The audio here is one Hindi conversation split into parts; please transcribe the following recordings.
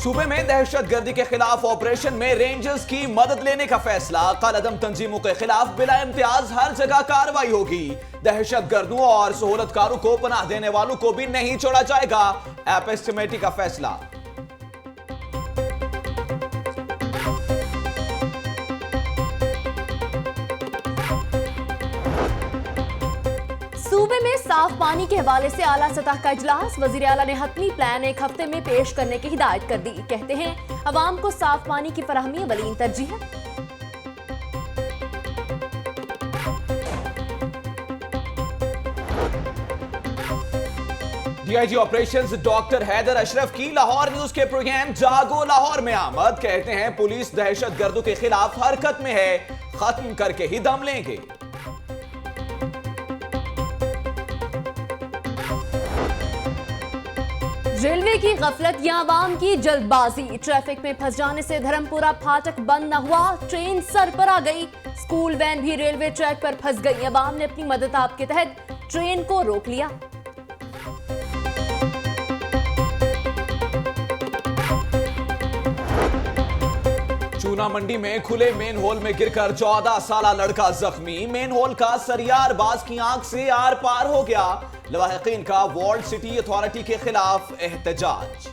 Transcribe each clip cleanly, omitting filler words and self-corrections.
सूबे में दहशतगर्दी के खिलाफ ऑपरेशन में रेंजर्स की मदद लेने का फैसला। कालेदम तंजीमों के खिलाफ बिला इम्तियाज हर जगह कार्रवाई होगी। दहशतगर्दों और सहूलतकारों को पनाह देने वालों को भी नहीं छोड़ा जाएगा। एपिस्टेमेटी का फैसला। सूबे में साफ पानी के हवाले से आला सतह का इजलास। वजीर आला ने हतमी प्लान एक हफ्ते में पेश करने की हिदायत कर दी। कहते हैं अवाम को साफ पानी की फराहमी अवलीन तरजीह है। DIG operations doctor Haider Ashraf की लाहौर न्यूज के प्रोग्राम जागो लाहौर में आमद। कहते हैं पुलिस दहशतगर्दों के खिलाफ हरकत में है, खत्म करके ही दम लेंगे। रेलवे की गफलत या आवाम की जल्दबाजी। ट्रैफिक में फंस जाने से धर्मपुरा फाटक बंद न हुआ, ट्रेन सर पर आ गई। स्कूल वैन भी रेलवे ट्रैक पर फंस गई। आवाम ने अपनी मदद आप के तहत ट्रेन को रोक लिया। चूना मंडी में खुले मेन होल में गिरकर 14 साला लड़का जख्मी। मेन होल का सरियार बाज की आंख से आर पार हो गया। लवाहिकीन का वॉल्ड सिटी अथॉरिटी के खिलाफ एहतजाज।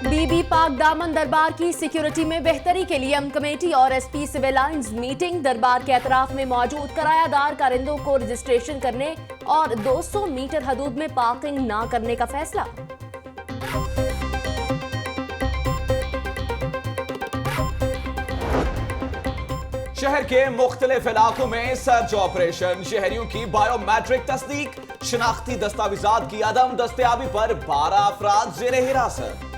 बीबी पाक दामन दरबार की सिक्योरिटी में बेहतरी के लिए कमेटी और एसपी सिविल लाइंस मीटिंग। दरबार के अतराफ में मौजूद किरायादार कारिंदों को रजिस्ट्रेशन करने और 200 मीटर हदूद में पार्किंग न करने का फैसला। शहर के मुख्तलिफ इलाकों में सर्च ऑपरेशन। शहरियों की बायोमेट्रिक तस्दीक। शनाख्ती दस्तावेजात की अदम दस्तयाबी पर 12 अफराद जेर हिरासत।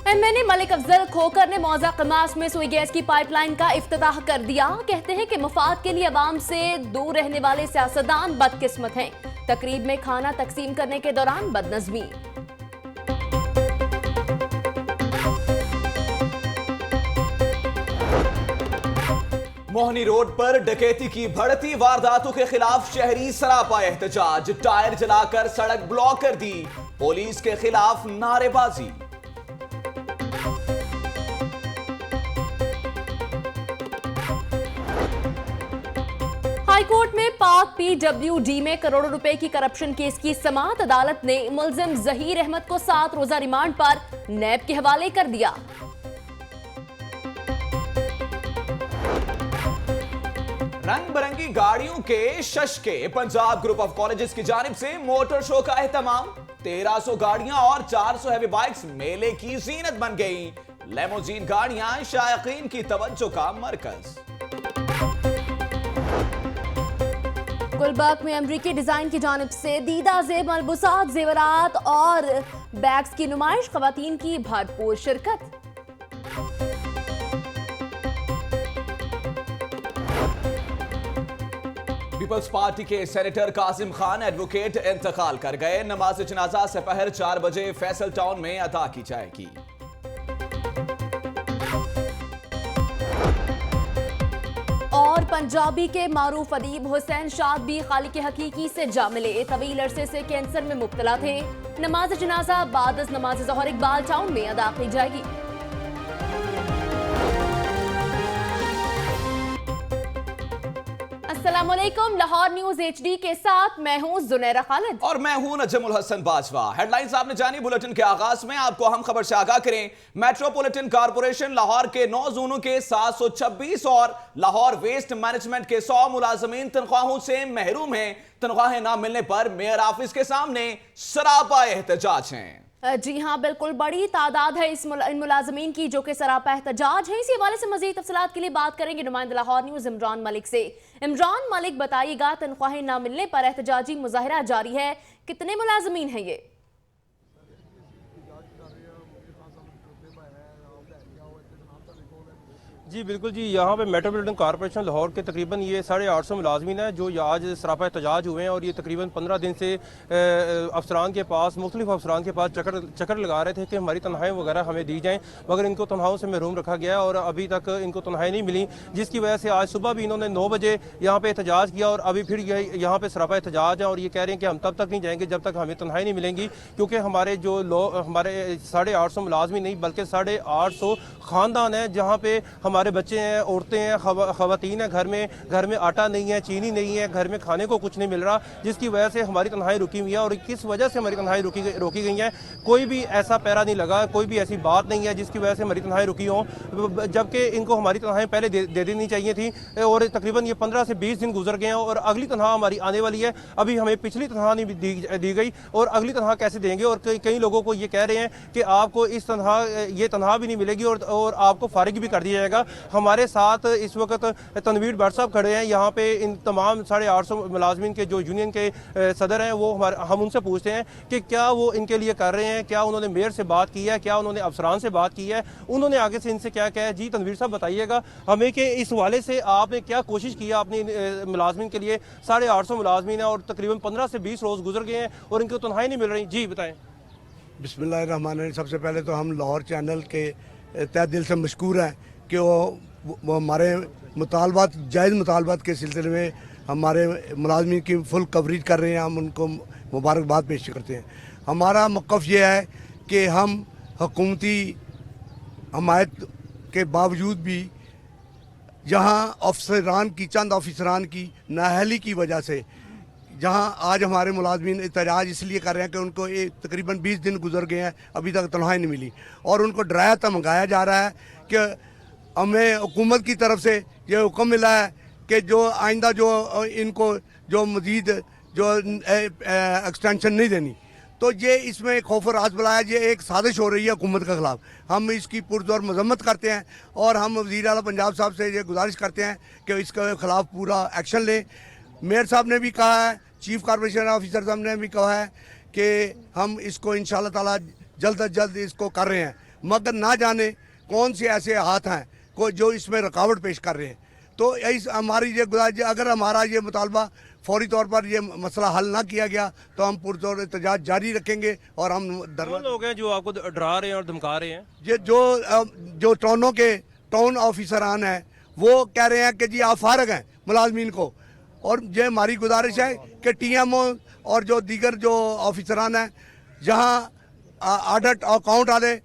एमएनए मलिक अफजल खोकर ने मौजा कमास में सुई गैस की पाइपलाइन का इफ्तिताह कर दिया। कहते हैं कि मफाद के लिए अवाम से दूर रहने वाले सियासतदान बदकिस्मत हैं। तकरीब में खाना तकसीम करने के दौरान बदनज़मी। मोहनी रोड पर डकैती की बढ़ती वारदातों के खिलाफ शहरी सरापा एहतजाज। टायर जलाकर सड़क ब्लॉक कर दी। पुलिस के खिलाफ नारेबाजी। हाईकोर्ट में पाक पीडब्ल्यूडी में करोड़ों रुपए की करप्शन केस की समाअत। अदालत ने मुलजिम जहीर अहमद को 7 रोजा रिमांड पर नैब के हवाले कर दिया। रंग बिरंगी गाड़ियों के शशके। पंजाब ग्रुप ऑफ कॉलेजेस की जानिब से मोटर शो का एहतमाम। 1300 गाड़ियां और 400 हैवी बाइक्स मेले की जीनत बन गई। लेमोजीन गाड़ियां शायकीन की तवज्जो का मरकज। गुलबर्ग में अमरीकी डिजाइन की जानिब से दीदा जेब मलबूसात, जेवरात और बैग्स की नुमाइश। खवातीन की भरपूर शिरकत। पीपल्स पार्टी के सेनेटर कासिम खान एडवोकेट इंतकाल कर गए। नमाज जनाजा सपहर 4 बजे फैसल टाउन में अदा की जाएगी। और पंजाबी के मारूफ अदीब हुसैन शाद भी खालिक हकीकी से जा मिले। तवील अरसे से कैंसर में मुब्तला थे। नमाज जनाजा बाद नमाज ज़ोहर इकबाल टाउन में अदा की जाएगी। अस्सलामुअलैकुम। लाहौर न्यूज एचडी के साथ मैं हूं जुनैरा खालिद और मैं हूं नजमुल हसन बाजवा। हेडलाइंस आपने जानी। बुलेटिन के आगाज में आपको हम खबर से आगाह करें। मेट्रोपॉलिटन कॉर्पोरेशन लाहौर के 9 जोनों के 726 और लाहौर वेस्ट मैनेजमेंट के 100 मुलाजमीन तनख्वाहों से महरूम हैं। तनख्वाहें ना मिलने पर मेयर ऑफिस के सामने सरापा एहतजाज हैं। जी हाँ, बिल्कुल बड़ी तादाद है इन मुलाजमीन की जो कि सरापा एहतजाज है। इसी हवाले से मजीद तफसीलात के लिए बात करेंगे नुमाइंदा लाहौर न्यूज इमरान मलिक से। इमरान मलिक, बताइएगा, तनख्वाहें ना मिलने पर एहतजाजी मुजाहिरा जारी है। कितने मुलाजमीन हैं ये? जी बिल्कुल जी, यहाँ पे मेट्रोपॉलिटन कॉर्पोरेशन लाहौर के तकरीबन ये 850 मुलाजमीन हैं जो आज सरापा एहतजाज हुए हैं और ये तकरीबन 15 दिन से अफसरान के पास, मुख्तलिफ अफसरान के पास चक्कर लगा रहे थे कि हमारी तनख्वाहें वगैरह हमें दी जाएँ, मगर इनको तनख्वाहों से महरूम रखा गया और अभी तक इनको तनख्वाहें नहीं मिली, जिसकी वजह से आज सुबह भी इन्होंने 9 बजे यहाँ पर एहतजाज किया और अभी फिर यहाँ पर सरापा एहतजाज है और ये कह रहे हैं कि हम तब तक नहीं जाएंगे जब तक हमें तनख्वाहें नहीं मिलेंगी, क्योंकि हमारे जो लोग, हमारे 850 मुलाजमीन नहीं बल्कि 850 ख़ानदान हैं जहाँ पे हमारे बच्चे हैं, औरतें हैं, ख़वातीन हैं, घर में आटा नहीं है, चीनी नहीं है, घर में खाने को कुछ नहीं मिल रहा, जिसकी वजह से हमारी तनख्वाहें रुकी हुई हैं। और किस वजह से हमारी तनख्वाहें रोकी गई हैं, कोई भी ऐसा पैरा नहीं लगा, कोई भी ऐसी बात नहीं है जिसकी वजह से हमारी तनख्वाहें रुकी हों, जबकि इनको हमारी तनख्वाहें पहले दे देनी चाहिए थी और तकरीबन ये 15 से 20 दिन गुजर गए हैं और अगली तनख्वाह हमारी आने वाली है। अभी हमें पिछली तनख्वाह नहीं दी गई और अगली तनख्वाह कैसे देंगे। और कई लोगों को ये कह रहे हैं कि आपको इस तनख्वाह भी नहीं मिलेगी और आपको फारिग भी कर दिया जाएगा। हमारे साथ इस वक्त तनवीर भट्ट साहब खड़े हैं, यहाँ पे इन तमाम 850 मुलाजमीन के जो यूनियन के सदर हैं, वो हम उनसे पूछते हैं कि क्या वो इनके लिए कर रहे हैं, क्या उन्होंने मेयर से बात की है, क्या उन्होंने अफसरान से बात की है, उन्होंने आगे से इनसे क्या कहा है। जी तनवीर साहब बताइएगा हमें कि इस हवाले से आपने क्या कोशिश की है अपनी मुलाजमीन के लिए। 850 मुलाजमीन है और तकरीबन 15 से 20 रोज़ गुजर गए हैं और इनको तनख्वाहें नहीं मिल रही। जी बताएं। बिस्मिल्लाहिर्रहमानिर्रहीम। सबसे पहले तो हम लाहौर चैनल के तहे दिल से मशकूर हैं कि वो हमारे मुतालबात, जायज़ मुतालबात के सिलसिले में हमारे मुलाजमीन की फुल कवरेज कर रहे हैं। हम उनको मुबारकबाद पेश करते हैं। हमारा मौक़िफ़ ये है कि हम हुकूमती हमायत के बावजूद भी जहाँ चंद अफसरान की नाअहली की वजह से जहाँ आज हमारे मुलाजमीन एहतजाज इसलिए कर रहे हैं कि उनको तकरीबन 20 दिन गुजर गए हैं, अभी तक तनख्वाह नहीं मिली और उनको डराया धमकाया जा रहा है कि हमें हुकूमत की तरफ से ये हुक्म मिला है कि जो आइंदा जो इनको जो मज़ीद जो एक्सटेंशन नहीं देनी। तो ये इसमें खौफ राज बुलाया, ये एक साजिश हो रही है हुकूमत के ख़िलाफ़। हम इसकी पुरज़ोर मजम्मत करते हैं और हम वज़ीर आला पंजाब साहब से ये गुजारिश करते हैं कि इसके ख़िलाफ़ पूरा एक्शन लें। मेयर साहब ने भी कहा है, चीफ कॉर्पोरेशन ऑफिसर साहब ने भी कहा है कि हम इसको इंशाअल्लाह ताला जल्द अज जल्द इसको कर रहे हैं, मगर ना जाने कौन से ऐसे हाथ हैं को जो इसमें रुकावट पेश कर रहे हैं। तो इस हमारी ये गुजारिश, अगर हमारा ये मुतालबा फौरी तौर पर ये मसला हल ना किया गया तो हम पुरजोर एहतजाज जारी रखेंगे। और हम कौन लोग हैं जो आपको डरा रहे हैं और धमका रहे हैं? ये जो टाउनों के टाउन ऑफिसरान हैं वो कह रहे हैं कि जी आप फारग हैं मुलाजमीन को, और ये हमारी गुजारिश है कि TMO और जो दीगर जो ऑफिसरान हैं जहाँ ऑडिट अकाउंट वाले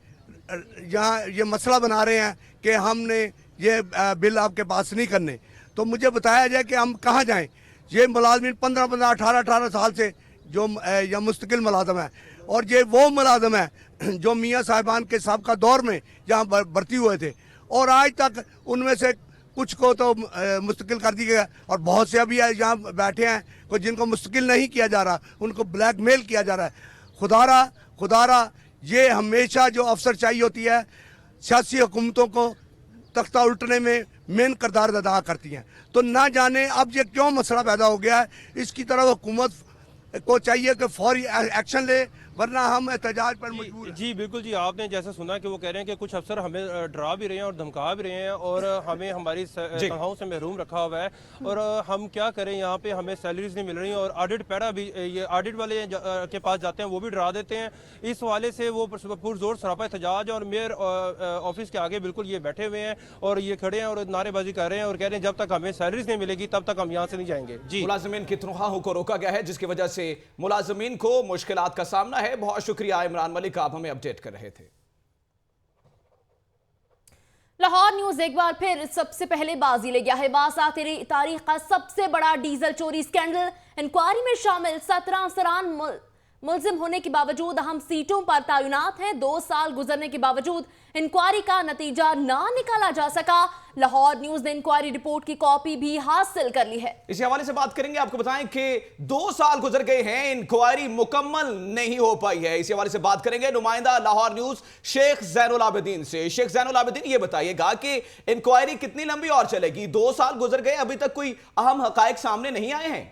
जहाँ ये मसला बना रहे हैं कि हमने ये बिल आपके पास नहीं करने, तो मुझे बताया जाए कि हम कहाँ जाएं। ये मुलाजमीन 15-15, 18-18 साल से जो या मुस्तकिल मुलाजम है और ये वो मुलाजम है जो मियाँ साहिबान के सबका दौर में जहाँ भर्ती हुए थे और आज तक उनमें से कुछ को तो मुस्तकिल कर दिया गया और बहुत से अभी यहाँ बैठे हैं को जिनको मुस्तकिल नहीं किया जा रहा, उनको ब्लैकमेल किया जा रहा है। खुदारा ये हमेशा जो अफसर चाहिए होती है सियासी हुकूमतों को तख्ता उल्टने में मेन किरदार अदा करती हैं। तो ना जाने अब ये क्यों मसला पैदा हो गया है, इसकी तरफ हुकूमत को चाहिए कि फौरी एक्शन ले, वरना हम एहतजाज पर मजबूर। जी बिल्कुल जी, आपने जैसा सुना कि वो कह रहे हैं कि कुछ अफसर हमें डरा भी रहे हैं और धमका भी रहे हैं और हमें हमारी तनख्वाहों से महरूम रखा हुआ है और हम क्या करें, यहाँ पे हमें सैलरीज नहीं मिल रही और ऑडिट पैरा भी, ये ऑडिट वाले के पास जाते हैं वो भी डरा देते हैं। इस हवाले से वो पुरजोर सरापा एहतजाज और मेयर ऑफिस के आगे बिल्कुल ये बैठे हुए हैं और ये खड़े हैं और नारेबाजी कर रहे हैं और कह रहे हैं जब तक हमें सैलरीज नहीं मिलेगी तब तक हम यहाँ से नहीं जाएंगे। जी, मुलाजमीन की तनख्वाहों को रोका गया है जिसकी वजह से मुलाजमीन को मुश्किलात का सामना है। बहुत शुक्रिया इमरान मलिक, आप हमें अपडेट कर रहे थे। लाहौर न्यूज एक बार फिर सबसे पहले बाजी ले गया है। तारीख का सबसे बड़ा डीजल चोरी स्कैंडल। इंक्वायरी में शामिल 17 अफसरान मुल्जिम होने के बावजूद अहम सीटों पर तैनात हैं। 2 साल गुजरने के बावजूद इंक्वायरी का नतीजा ना निकाला जा सका। लाहौर न्यूज ने इंक्वायरी रिपोर्ट की कॉपी भी हासिल कर ली है। इसी हवाले से बात करेंगे। आपको बताएं कि 2 साल गुजर गए हैं, इंक्वायरी मुकम्मल नहीं हो पाई है। इसी हवाले से बात करेंगे नुमाइंदा लाहौर न्यूज शेख जैनुल आबिदीन से। शेख जैनुल आबिदीन, ये बताइएगा कि इंक्वायरी कितनी लंबी और चलेगी? 2 साल गुजर गए, अभी तक कोई अहम हकायक सामने नहीं आए हैं।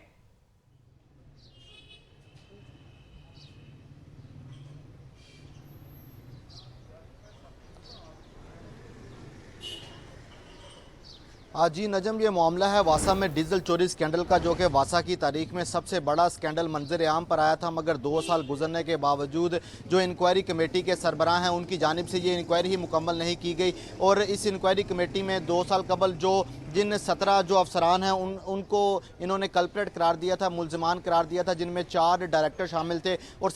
जी नजम, ये मामला है वासा में डीजल चोरी स्कैंडल का, जो कि वासा की तारीख में सबसे बड़ा स्कैंडल मंजर आम पर आया था। मगर 2 साल गुजरने के बावजूद जो इंक्वायरी कमेटी के सरबराह हैं उनकी जानिब से ये इंक्वायरी ही मुकम्मल नहीं की गई। और इस इंक्वायरी कमेटी में 2 साल कबल जो जिन 17 जो अफसरान हैं उनको इन्होंने कल्प्रेट करार दिया था, मुल्ज़िमान करार दिया था, जिनमें 4 डायरेक्टर शामिल थे और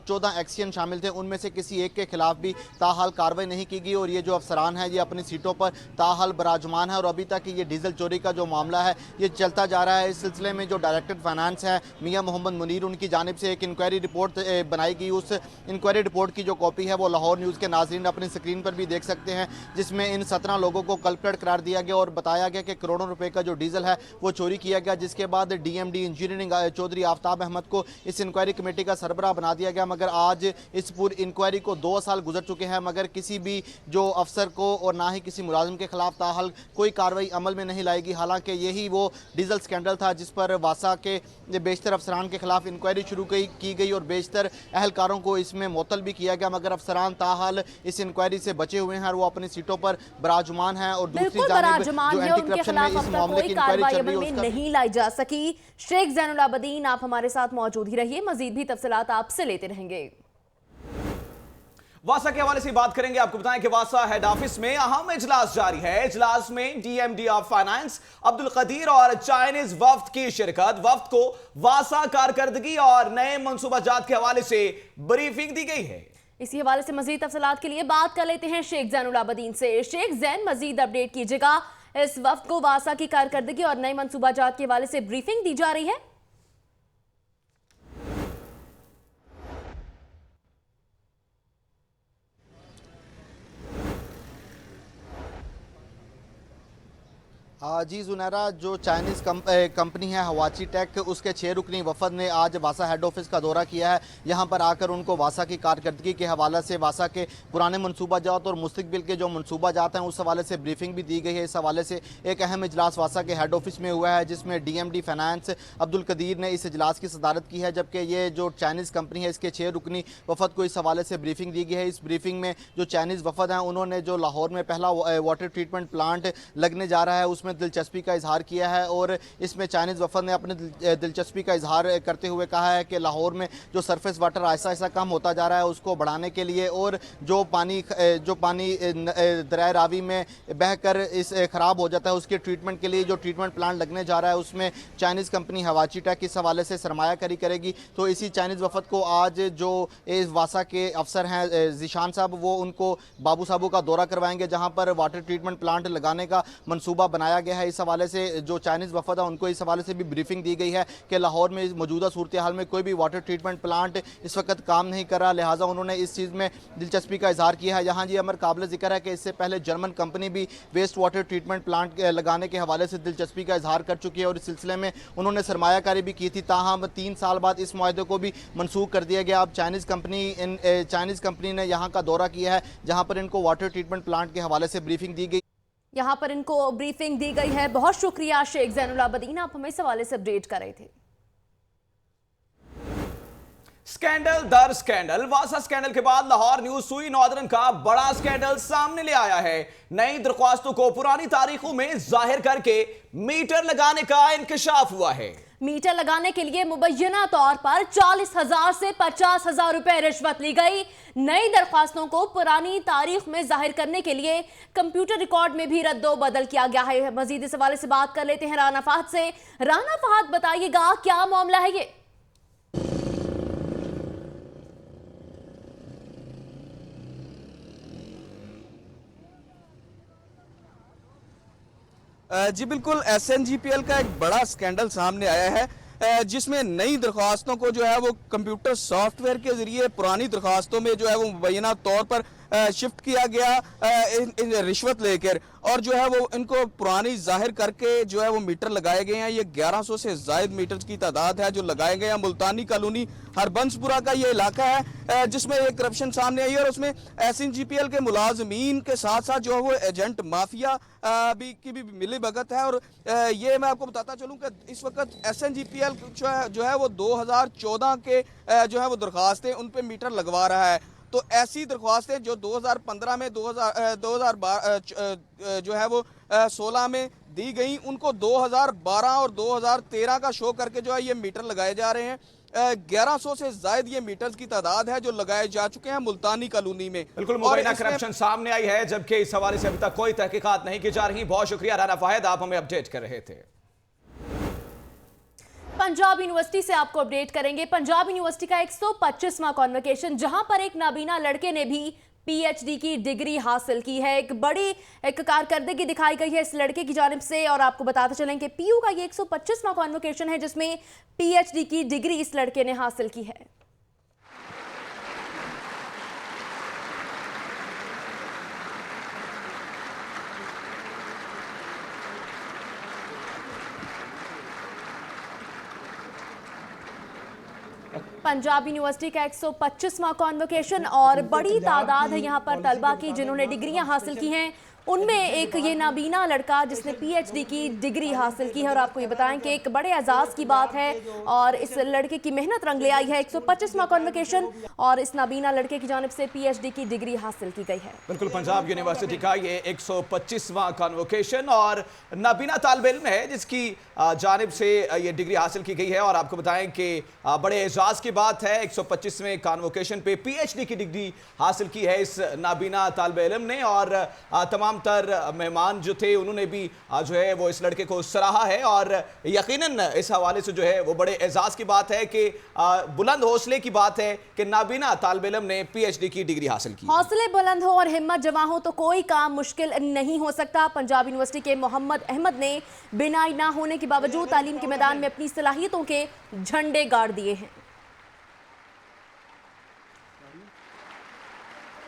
14 एक्सियन शामिल थे। उनमें से किसी एक के खिलाफ भी ताहाल कार्रवाई नहीं की गई और ये जो अफसरान हैं ये अपनी सीटों पर ताहाल बराजमान है और अभी तक ये डीजल चोरी का जो मामला है ये चलता जा रहा है। इस सिलसिले में जो डायरेक्टर फाइनेंस है मियां मोहम्मद मुनीर, उनकी जानिब से एक इंक्वायरी रिपोर्ट बनाई गई। उस इंक्वायरी रिपोर्ट की जो कॉपी है वो लाहौर न्यूज़ के नाज़रीन अपनी स्क्रीन पर भी देख सकते हैं, जिसमें इन 17 लोगों को कल्प्रेट करार दिया गया और बताया गया कि करोड़ों रुपए का जो डीजल है वो चोरी किया गया। जिसके बाद डीएमडी इंजीनियरिंग चौधरी आफ्ताब अहमद को इस इंक्वायरी कमेटी का सरबराह बना दिया गया। मगर आज इस पूरी इंक्वायरी को 2 साल गुजर चुके हैं, मगर किसी भी जो अफसर को और ना ही किसी मुलाजिम के खिलाफ ताहाल कोई कार्रवाई अमल में नहीं लाएगी। हालांकि यही वो डीजल स्कैंडल था जिस पर वासा के बेशतर अफसरान के खिलाफ इंक्वायरी शुरू की गई और बेशतर अहलकारों को इसमें मुअत्तल भी किया गया। मगर अफसरान ताहाल इस इंक्वायरी से बचे हुए हैं और वो अपनी सीटों पर बराजमान हैं। और दूसरी जानिब जो एंटी करप्शन में इस मामले की इंक्वायरी चल रही है उसका नहीं लाई जा सकी। शेख ज़ैनुल आबदीन, आप हमारे साथ मौजूद ही रहिए, मजीद भी तफसीलात आपसे लेते रहेंगे। वासा के हवाले से बात करेंगे। आपको बताएं कि वासा हेड ऑफिस में अहम इजलास जारी है। इजलास में DMD of finance Abdul Qadeer और चाइनीज वफ्द की शिरकत। वफ्द को वासा कारकर्दगी और नए मंसूबाजात के हवाले से ब्रीफिंग दी गई है। इसी हवाले से मजीद तफसीलात के लिए बात कर लेते हैं शेख ज़ैनुल आबदीन से। शेख ज़ैन, मजीद अपडेट कीजिएगा, इस वफ्द को वासा की कारकर्दगी और नए मंसूबाजात के हवाले से ब्रीफिंग दी जा रही है। जी जुनैरा, जो चाइनीज़ कंपनी है हवाची टेक, उसके 6 रुकनी वफद ने आज वासा हेड ऑफिस का दौरा किया है। यहाँ पर आकर उनको वासा की कारकर्दगी के हवाले से, वासा के पुराने मनसूबाजात और मुस्तकबिल के जो मनसूबाजात हैं उस हवाले से ब्रीफिंग भी दी गई है। इस हवाले से एक अहम इजलास वासा के हेड ऑफिस में हुआ है, जिसमें डीएमडी फाइनेंस अब्दुल कदीर ने इस इजलास की सदारत की है। जबकि ये जो चाइनीज़ कंपनी है इसके 6 रुकनी वफद को इस हवाले से ब्रीफिंग दी गई है। इस ब्रीफिंग में जो चाइनीज़ वफद हैं उन्होंने जो लाहौर में पहला वाटर ट्रीटमेंट प्लांट लगने जा रहा है उसमें दिलचस्पी का इजहार किया है। और इसमें चाइनीज़ वफद ने अपनी दिलचस्पी का इजहार करते हुए कहा है कि लाहौर में जो सरफेस वाटर ऐसा ऐसा कम होता जा रहा है उसको बढ़ाने के लिए और जो पानी दरिया रावी में बहकर इस ख़राब हो जाता है उसके ट्रीटमेंट के लिए जो ट्रीटमेंट प्लांट लगने जा रहा है उसमें चाइनीज़ कंपनी हवाची टेक इस हवाले से सरमायाकारी करेगी। तो इसी चाइनीज़ वफद को आज जो वासा के अफसर हैं ज़ीशान साहब, वो उनको बाबू साहबू का दौरा करवाएंगे, जहाँ पर वाटर ट्रीटमेंट प्लांट लगाने का मनसूबा बनाया गया है। इस हवाले से जो चाइनीज़ वफद है उनको इस हवाले से भी ब्रीफिंग दी गई है कि लाहौर में मौजूदा सूरत हाल में कोई भी वाटर ट्रीटमेंट प्लांट इस वक्त काम नहीं कर रहा, लिहाजा उन्होंने इस चीज़ में दिलचस्पी का इजहार किया है। यहाँ जी अमर काबिल ज़िक्र है कि इससे पहले जर्मन कंपनी भी वेस्ट वाटर ट्रीटमेंट प्लांट लगाने के हवाले से दिलचस्पी का इजहार कर चुकी है और इस सिलसिले में उन्होंने सरमायाकारी भी की थी। ताहम 3 साल बाद इस मुआहदे को भी मनसूख कर दिया गया। अब चाइनीज़ कंपनी ने यहाँ का दौरा किया है, जहाँ पर इनको वाटर ट्रीटमेंट प्लांट के हवाले से ब्रीफिंग दी गई। यहाँ पर इनको ब्रीफिंग दी गई है। बहुत शुक्रिया शेख ज़ैनुल आबदीन, आप हमें इस हवाले से अपडेट कर रहे थे। स्कैंडल दर स्कैंडल। वासा स्कैंडल के बाद लाहौर न्यूज सुई नॉर्दर्न का बड़ा स्कैंडल सामने ले आया है। नई दरख्वास्तों को पुरानी तारीखों में जाहिर करके मीटर लगाने का इंकशाफ हुआ है। मीटर लगाने के लिए मुबैना तौर पर 40,000 से 50,000 रुपए रिश्वत ली गई। नई दरख्वास्तों को पुरानी तारीख में जाहिर करने के लिए कंप्यूटर रिकॉर्ड में भी रद्दो बदल किया गया है। मजीद इस हवाले से बात कर लेते हैं राना फहद से। राना फहद, बताइएगा क्या मामला है ये? जी बिल्कुल, SNGPL का एक बड़ा स्कैंडल सामने आया है, जिसमें नई दरख्वास्तों को जो है वो कंप्यूटर सॉफ्टवेयर के जरिए पुरानी दरख्वास्तों में जो है वो मुबैना तौर पर शिफ्ट किया गया रिश्वत लेकर, और जो है वो इनको पुरानी जाहिर करके जो है वो मीटर लगाए गए हैं। ये 1100 से ज़ायद मीटर की तादाद है जो लगाए गए हैं। मुल्तानी कॉलोनी हरबंसपुरा का ये इलाका है जिसमें एक करप्शन सामने आई है और उसमें SNGPL के मुलाजमीन के साथ साथ जो है वो एजेंट माफिया की भी मिली भगत है। और ये मैं आपको बताता चलूँ कि इस वक्त SNGPL जो है वो 2014 के जो है वो दरख्वास्तें उन पर मीटर लगवा रहा है तो ऐसी दरख्वास्तें जो 2015 में 2012 जो है वो 16 में दी गई, उनको 2012 और 2013 का शो करके जो है ये मीटर लगाए जा रहे हैं। 1100 से ज्यादा ये मीटर्स की तादाद है जो लगाए जा चुके हैं मुल्तानी कॉलोनी में। बिल्कुल मुबैना करप्शन सामने आई है, जबकि इस हवाले से अभी तक कोई तहकीकात नहीं की जा रही। बहुत शुक्रिया राना फाहिद, आप हमें अपडेट कर रहे थे। पंजाब यूनिवर्सिटी से आपको अपडेट करेंगे। पंजाब यूनिवर्सिटी का 125वां कॉन्वोकेशन, जहां पर एक नाबीना लड़के ने भी पीएचडी की डिग्री हासिल की है। एक बड़ी कारकर्दगी दिखाई गई है इस लड़के की जानिब से, और आपको बताते चलें कि पीयू का ये 125वां कॉन्वोकेशन है जिसमें पीएचडी की डिग्री इस लड़के ने हासिल की है। पंजाब यूनिवर्सिटी का 125वां कॉन्वोकेशन, और बड़ी तादाद है यहाँ पर तलबा की जिन्होंने डिग्रियां हासिल की हैं। उनमें एक ये नाबीना लड़का जिसने पीएचडी की डिग्री हासिल की है, और आपको ये बताएं कि एक बड़े एजाज की बात है और इस लड़के की मेहनत रंग ले आई है। 125वां कॉन्वोकेशन और इस नाबीना लड़के की जानिब से पीएचडी की डिग्री हासिल की गई है। बिल्कुल, पंजाब यूनिवर्सिटी का ये 125वां कॉन्वोकेशन और नाबीना तालिब इल्म है जिसकी जानिब से ये डिग्री हासिल की गई है। और आपको बताएं कि बड़े एजाज की बात है, 125वें कॉन्वोकेशन पे पीएचडी की डिग्री हासिल की है इस नाबीना तालिब इल्म ने। और तमाम तर मेहमान जो थे उन्होंने भी जो है वो इस लड़के को सराहा है, और यकीनन इस हवाले से जो है वो बड़े एजाज की बात है कि बुलंद हौसले की बात है कि नाबीना तालिब इल्म ने पीएचडी की डिग्री हासिल की। हौसले बुलंद हो और हिम्मत जमा हो तो कोई काम मुश्किल नहीं हो सकता। पंजाब यूनिवर्सिटी के मोहम्मद अहमद ने बिनाई ना होने के बावजूद तालीम के मैदान में अपनी सलाहियतों के झंडे गाड़ दिए हैं।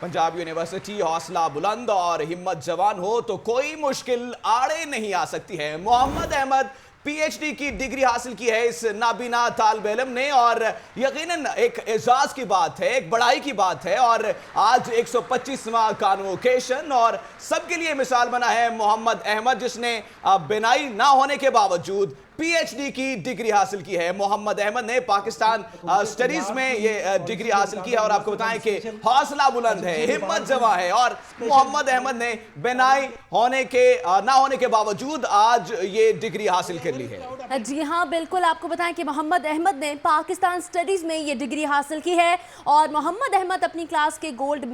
पंजाब यूनिवर्सिटी, हौसला बुलंद और हिम्मत जवान हो तो कोई मुश्किल आड़े नहीं आ सकती है। मोहम्मद अहमद पीएचडी की डिग्री हासिल की है इस नाबीना तालिब इल्म ने, और यकीनन एक एजाज की बात है, एक बड़ाई की बात है। और आज 125वां कॉन्वोकेशन और सबके लिए मिसाल बना है मोहम्मद अहमद जिसने बिनाई ना होने के बावजूद पीएचडी की डिग्री हासिल की है। मोहम्मद अहमद ने पाकिस्तान स्टडीज में ये डिग्री हासिल की है, और आपको बताएं कि हौसला बुलंद है, हिम्मत जमा है, और मोहम्मद अहमद ने बिनाई होने के ना होने के बावजूद आज ये डिग्री हासिल कर ली है। जी हाँ, बिल्कुल, आपको बताएं कि मोहम्मद अहमद ने पाकिस्तान स्टडीज में ये डिग्री हासिल की है, और मोहम्मद अहमद अपनी क्लास के गोल्ड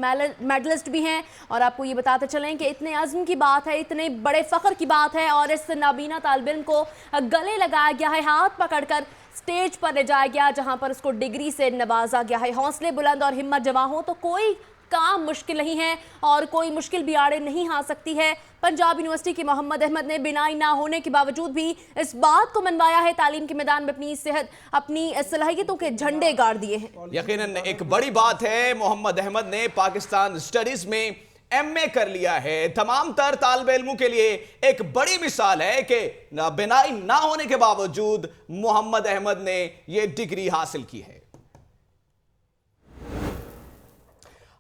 मेडलिस्ट भी हैं। और आपको ये बताते चलें कि इतने अज़्म की बात है, इतने बड़े फख्र की बात है, और इस नाबीना तालिब इल्म को गले लगाया गया है, हाथ पकड़कर स्टेज पर ले जाया गया जहां पर उसको डिग्री से नवाजा गया है। हौसले बुलंद और हिम्मत जमा हो तो कोई काम मुश्किल नहीं है और कोई मुश्किल भी आड़े नहीं आ सकती है। पंजाब यूनिवर्सिटी के मोहम्मद अहमद ने बिनाई ना होने के बावजूद भी इस बात को मनवाया है, तालीम के मैदान में अपनी सेहत, अपनी सलाहियतों के झंडे गाड़ दिए हैं। यकीनन एक बड़ी बात है, मोहम्मद अहमद ने पाकिस्तान स्टडीज में एमए कर लिया है। तमाम तर तालिब इल्मों के लिए एक बड़ी मिसाल है कि बिनाई ना होने के बावजूद मोहम्मद अहमद ने यह डिग्री हासिल की है।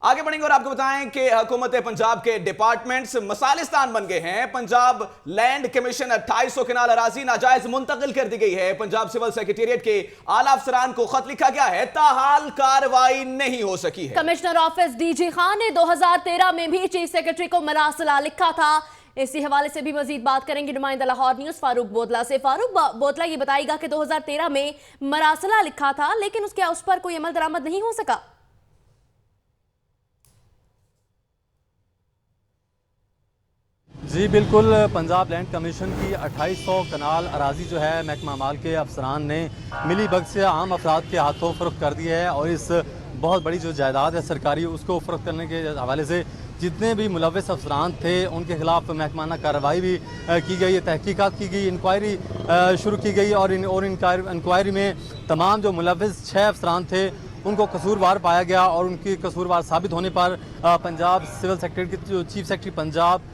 आगे बढ़ेंगे और आपको बताएं कि हुकूमत पंजाब के डिपार्टमेंट्स मसालिस्तान बन गए हैं। पंजाब लैंड कमीशन 2800 कनाल अराजी नाजायज मुंतकिल कर दी गई है। पंजाब सिविल सेक्रेटेरिएट के आला अफसरान को खत लिखा गया है, ताहाल कार्रवाई नहीं हो सकी है। कमिश्नर ऑफिस डीजी खान ने 2013 में भी चीफ सेक्रेटरी को मरासला लिखा था। इसी हवाले से भी मजीद बात करेंगे नुमाइंदा लाहौर न्यूज फारूक बोतला से। फारूक बोतला ये बताएगा कि 2013 में मरासला लिखा था लेकिन उस पर कोई अमल दरामद नहीं हो सका। जी बिल्कुल, पंजाब लैंड कमीशन की 2800 कनाल अराजी जो है महकमा माल के अफसरान ने मिली भगत से आम अफराद के हाथों फ़रोख्त कर दी है, और इस बहुत बड़ी जो जायदाद है सरकारी उसको फ़रोख्त करने के हवाले से जितने भी मुलव्वस अफसरान थे उनके खिलाफ महकमाना कार्रवाई भी की गई है, तहकीकात की गई, इंक्वायरी शुरू की गई, और इंक्वायरी में तमाम जो मुलव्वस 6 अफसरान थे उनको कसूरवार पाया गया, और उनकी कसूरवार साबित होने पर पंजाब सिविल सेक्रेटरी के जो चीफ सेक्रेटरी पंजाब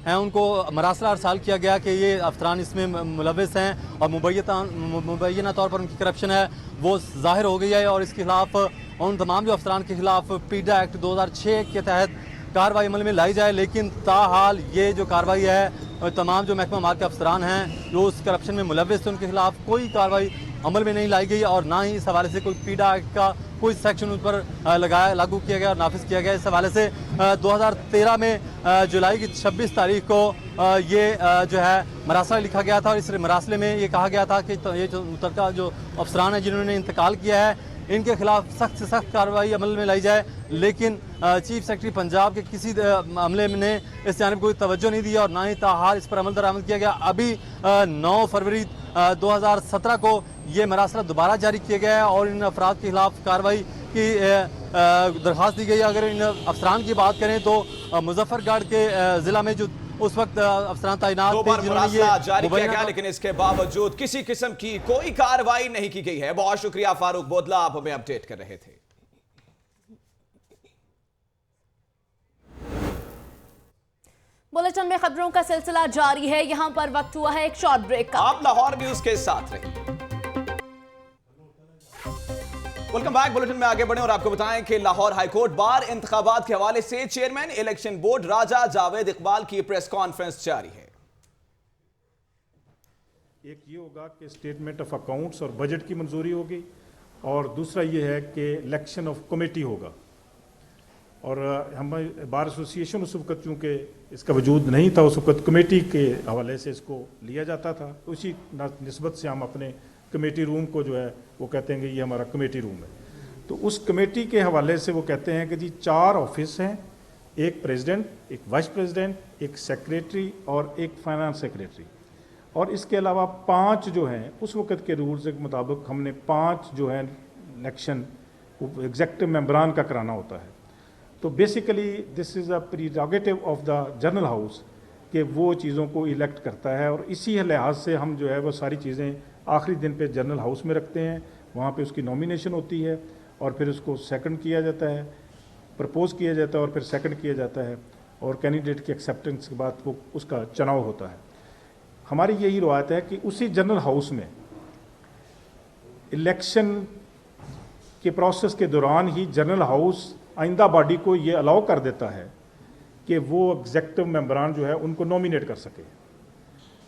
हैं उनको मरासला अरसाल किया गया कि ये अफसरान इसमें मुलव्वस हैं और मुबैना तौर पर उनकी करप्शन है वो ज़ाहिर हो गई है, और इसके खिलाफ उन तमाम जो अफसरान के खिलाफ पीडा एक्ट 2006 के तहत कार्रवाई अमल में लाई जाए। लेकिन ताहाल ये जो कार्रवाई है तमाम जो महकमा माल के अफसरान हैं जो उस करप्शन में मुलव्वस थे उनके खिलाफ कोई कार्रवाई अमल में नहीं लाई गई, और ना ही इस हवाले से कोई पीडा एक्ट का कोई सेक्शन उन पर लागू किया गया और नाफिज किया गया। इस हवाले से 2013 में जुलाई की 26 तारीख को ये जो है मरासला लिखा गया था और इस मरासले में ये कहा गया था कि ये जो मुतल्लिका जो अफसरान हैं जिन्होंने इंतकाल किया है इनके खिलाफ सख्त से सख्त कार्रवाई अमल में लाई जाए, लेकिन चीफ सेक्रेटरी पंजाब के किसी मामले में इस जानिब कोई तवज्जो नहीं दिया और ना ही ताहाल इस पर अमल दरामद किया गया। अभी 9 फरवरी 2017 को ये मरासला दोबारा जारी किया गया है और इन अफराद के खिलाफ कार्रवाई की दरख्वास्त दी गई है। अगर इन अफसरान की बात करें तो मुजफ्फरगढ़ के ज़िला में जो उस वक्त अफसरान तैनात थे जिन्होंने ये जारी किया गया, लेकिन इसके बावजूद किसी किस्म की कोई कार्रवाई नहीं की गई है। बहुत शुक्रिया फारूक बोदला, आप हमें अपडेट कर रहे थे। बुलेटिन में खबरों का सिलसिला जारी है। यहां पर वक्त हुआ है एक शॉर्ट ब्रेक का। आप लाहौर न्यूज के साथ रहिए। Welcome back. बुलेटिन में आगे बढ़े और आपको बताएं कि लाहौर हाईकोर्ट बार इंतखाबात के हवाले से chairman election board Raja Javed Iqbal की प्रेस कॉन्फ्रेंस जारी है। एक ये होगा कि स्टेटमेंट ऑफ अकाउंट्स और बजट की मंजूरी होगी और दूसरा ये है कि इलेक्शन ऑफ कमेटी होगा। और हम बार एसोसिएशन उस वक्त चूँकि इसका वजूद नहीं था, उस वक्त कमेटी के हवाले से इसको लिया जाता था, उसी निस्बत से हम अपने कमेटी रूम को जो है वो कहते हैं कि ये हमारा कमेटी रूम है। तो उस कमेटी के हवाले से वो कहते हैं कि जी 4 ऑफिस हैं, एक प्रेसिडेंट, एक वाइस प्रेसिडेंट, एक सेक्रेटरी और एक फाइनेंस सेक्रेटरी, और इसके अलावा 5 जो हैं उस वक्त के रूल्स के मुताबिक हमने 5 जो है इलेक्शन एग्जेक्टिव मेंबरान का कराना होता है। तो basically this is a prerogative of the general house कि वो चीज़ों को इलेक्ट करता है, और इसी लिहाज से हम जो है वो सारी चीज़ें आखिरी दिन पे जनरल हाउस में रखते हैं। वहाँ पे उसकी नॉमिनेशन होती है और फिर उसको सेकंड किया जाता है, प्रपोज किया जाता है और फिर सेकंड किया जाता है, और कैंडिडेट की एक्सेप्टेंस के बाद वो उसका चुनाव होता है। हमारी यही रवायत है कि उसी जनरल हाउस में इलेक्शन के प्रोसेस के दौरान ही जनरल हाउस आइंदा बॉडी को ये अलाउ कर देता है कि वो एग्जेक्टिव मेंबरान जो है उनको नॉमिनेट कर सके।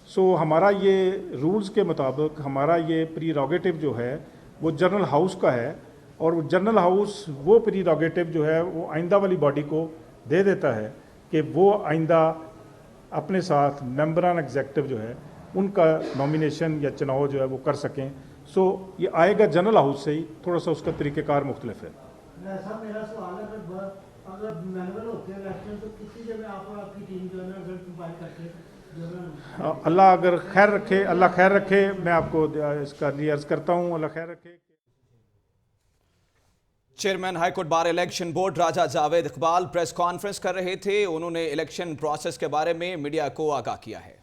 सो हमारा ये रूल्स के मुताबिक हमारा ये प्रीरोगेटिव जो है वो जनरल हाउस का है, और जनरल हाउस वो प्रीरोगेटिव जो है वो आइंदा वाली बॉडी को दे देता है कि वो आइंदा अपने साथ मेंबरान एग्जेक्टिव जो है उनका नॉमिनेशन या चुनाव जो है वो कर सकें। सो ये आएगा जनरल हाउस से ही, थोड़ा सा उसका तरीक़ेकार मुख्तलिफ है। मेरा सवाल है कि अगर मैनुअल होते हैं इलेक्शन तो किसी जगह आप और आपकी टीम जो है ना रिजल्ट कंपाइल करके अल्लाह अगर खैर रखे, अल्लाह खैर रखे, मैं आपको इसका अर्ज करता हूँ, अल्लाह खैर रखे। Chairman high court bar election board Raja Javed Iqbal press conference कर रहे थे। उन्होंने इलेक्शन प्रोसेस के बारे में मीडिया को आगाह किया है।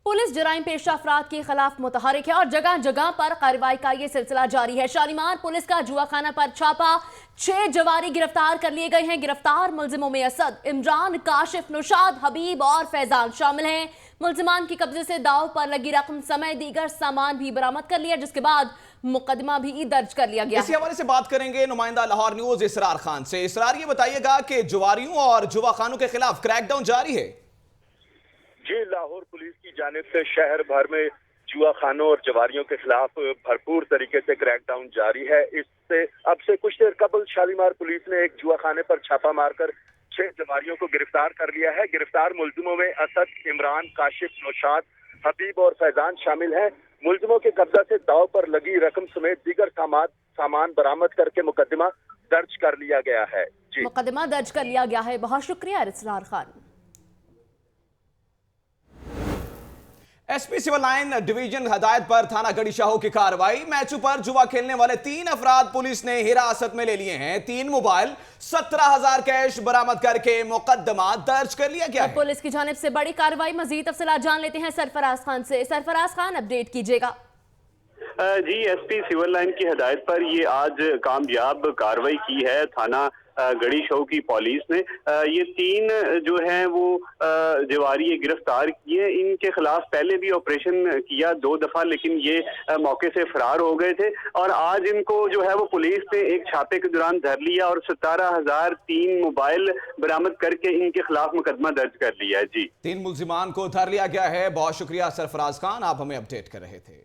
पुलिस जराइम पेशा अफराद के खिलाफ मुतहरिक है और जगह जगह पर कार्रवाई का ये सिलसिला जारी है। शालीमार पुलिस का जुआखाना पर छापा, 6 जवारी गिरफ्तार कर लिए गए हैं। गिरफ्तार मुलजिमों में असद, इमरान, काशिफ, नौशाद, हबीब और फैजान शामिल हैं। मुलजिमान के कब्जे से दाव पर लगी रकम समेत दीगर सामान भी बरामद कर लिया, जिसके बाद मुकदमा भी दर्ज कर लिया गया। इसी हवाले से बात करेंगे नुमाइंदा लाहौर न्यूज इसरार खान से। इसरार, ये बताइएगा कि जुआरियों और जुआखानों के खिलाफ क्रैकडाउन जारी है? जी, लाहौर पुलिस की जानिब से शहर भर में जुआ खानों और जवारियों के खिलाफ भरपूर तरीके से क्रैकडाउन जारी है। इससे अब से कुछ देर कबल शालीमार पुलिस ने एक जुआ खाने पर छापा मारकर 6 जवारियों को गिरफ्तार कर लिया है। गिरफ्तार मुलजिमों में असद, इमरान, काशिफ, नौशाद, हबीब और फैजान शामिल हैं। मुलजिमों के कब्जा से दाव पर लगी रकम समेत दीगर सामान बरामद करके मुकदमा दर्ज कर लिया गया है। जी, मुकदमा दर्ज कर लिया गया है। बहुत शुक्रिया Israr Khan. SP civil line division हदायत पर थाना गढ़ी शाहो की कार्रवाई। मैचों पर जुआ खेलने वाले 3 अफराद पुलिस ने हिरासत में ले लिए हैं। 3 मोबाइल, 17,000 कैश बरामद करके मुकदमा दर्ज कर लिया गया है। पुलिस की जानिब से बड़ी कार्रवाई। मजीद तफसीलात जान लेते हैं सरफराज खान से। सरफराज खान, अपडेट कीजिएगा। जी, एसपी सिविल लाइन की हदायत पर ये आज कामयाब कार्रवाई की है थाना गढ़ी शाहो की पुलिस ने। ये 3 जो हैं वो जवारी गिरफ्तार किए। इनके खिलाफ पहले भी ऑपरेशन किया 2 दफा, लेकिन ये मौके से फरार हो गए थे और आज इनको जो है वो पुलिस ने एक छापे के दौरान धर लिया और 17,003 मोबाइल बरामद करके इनके खिलाफ मुकदमा दर्ज कर लिया है। जी, 3 मुलजिमान को धर लिया गया है। बहुत शुक्रिया सरफराज खान, आप हमें अपडेट कर रहे थे।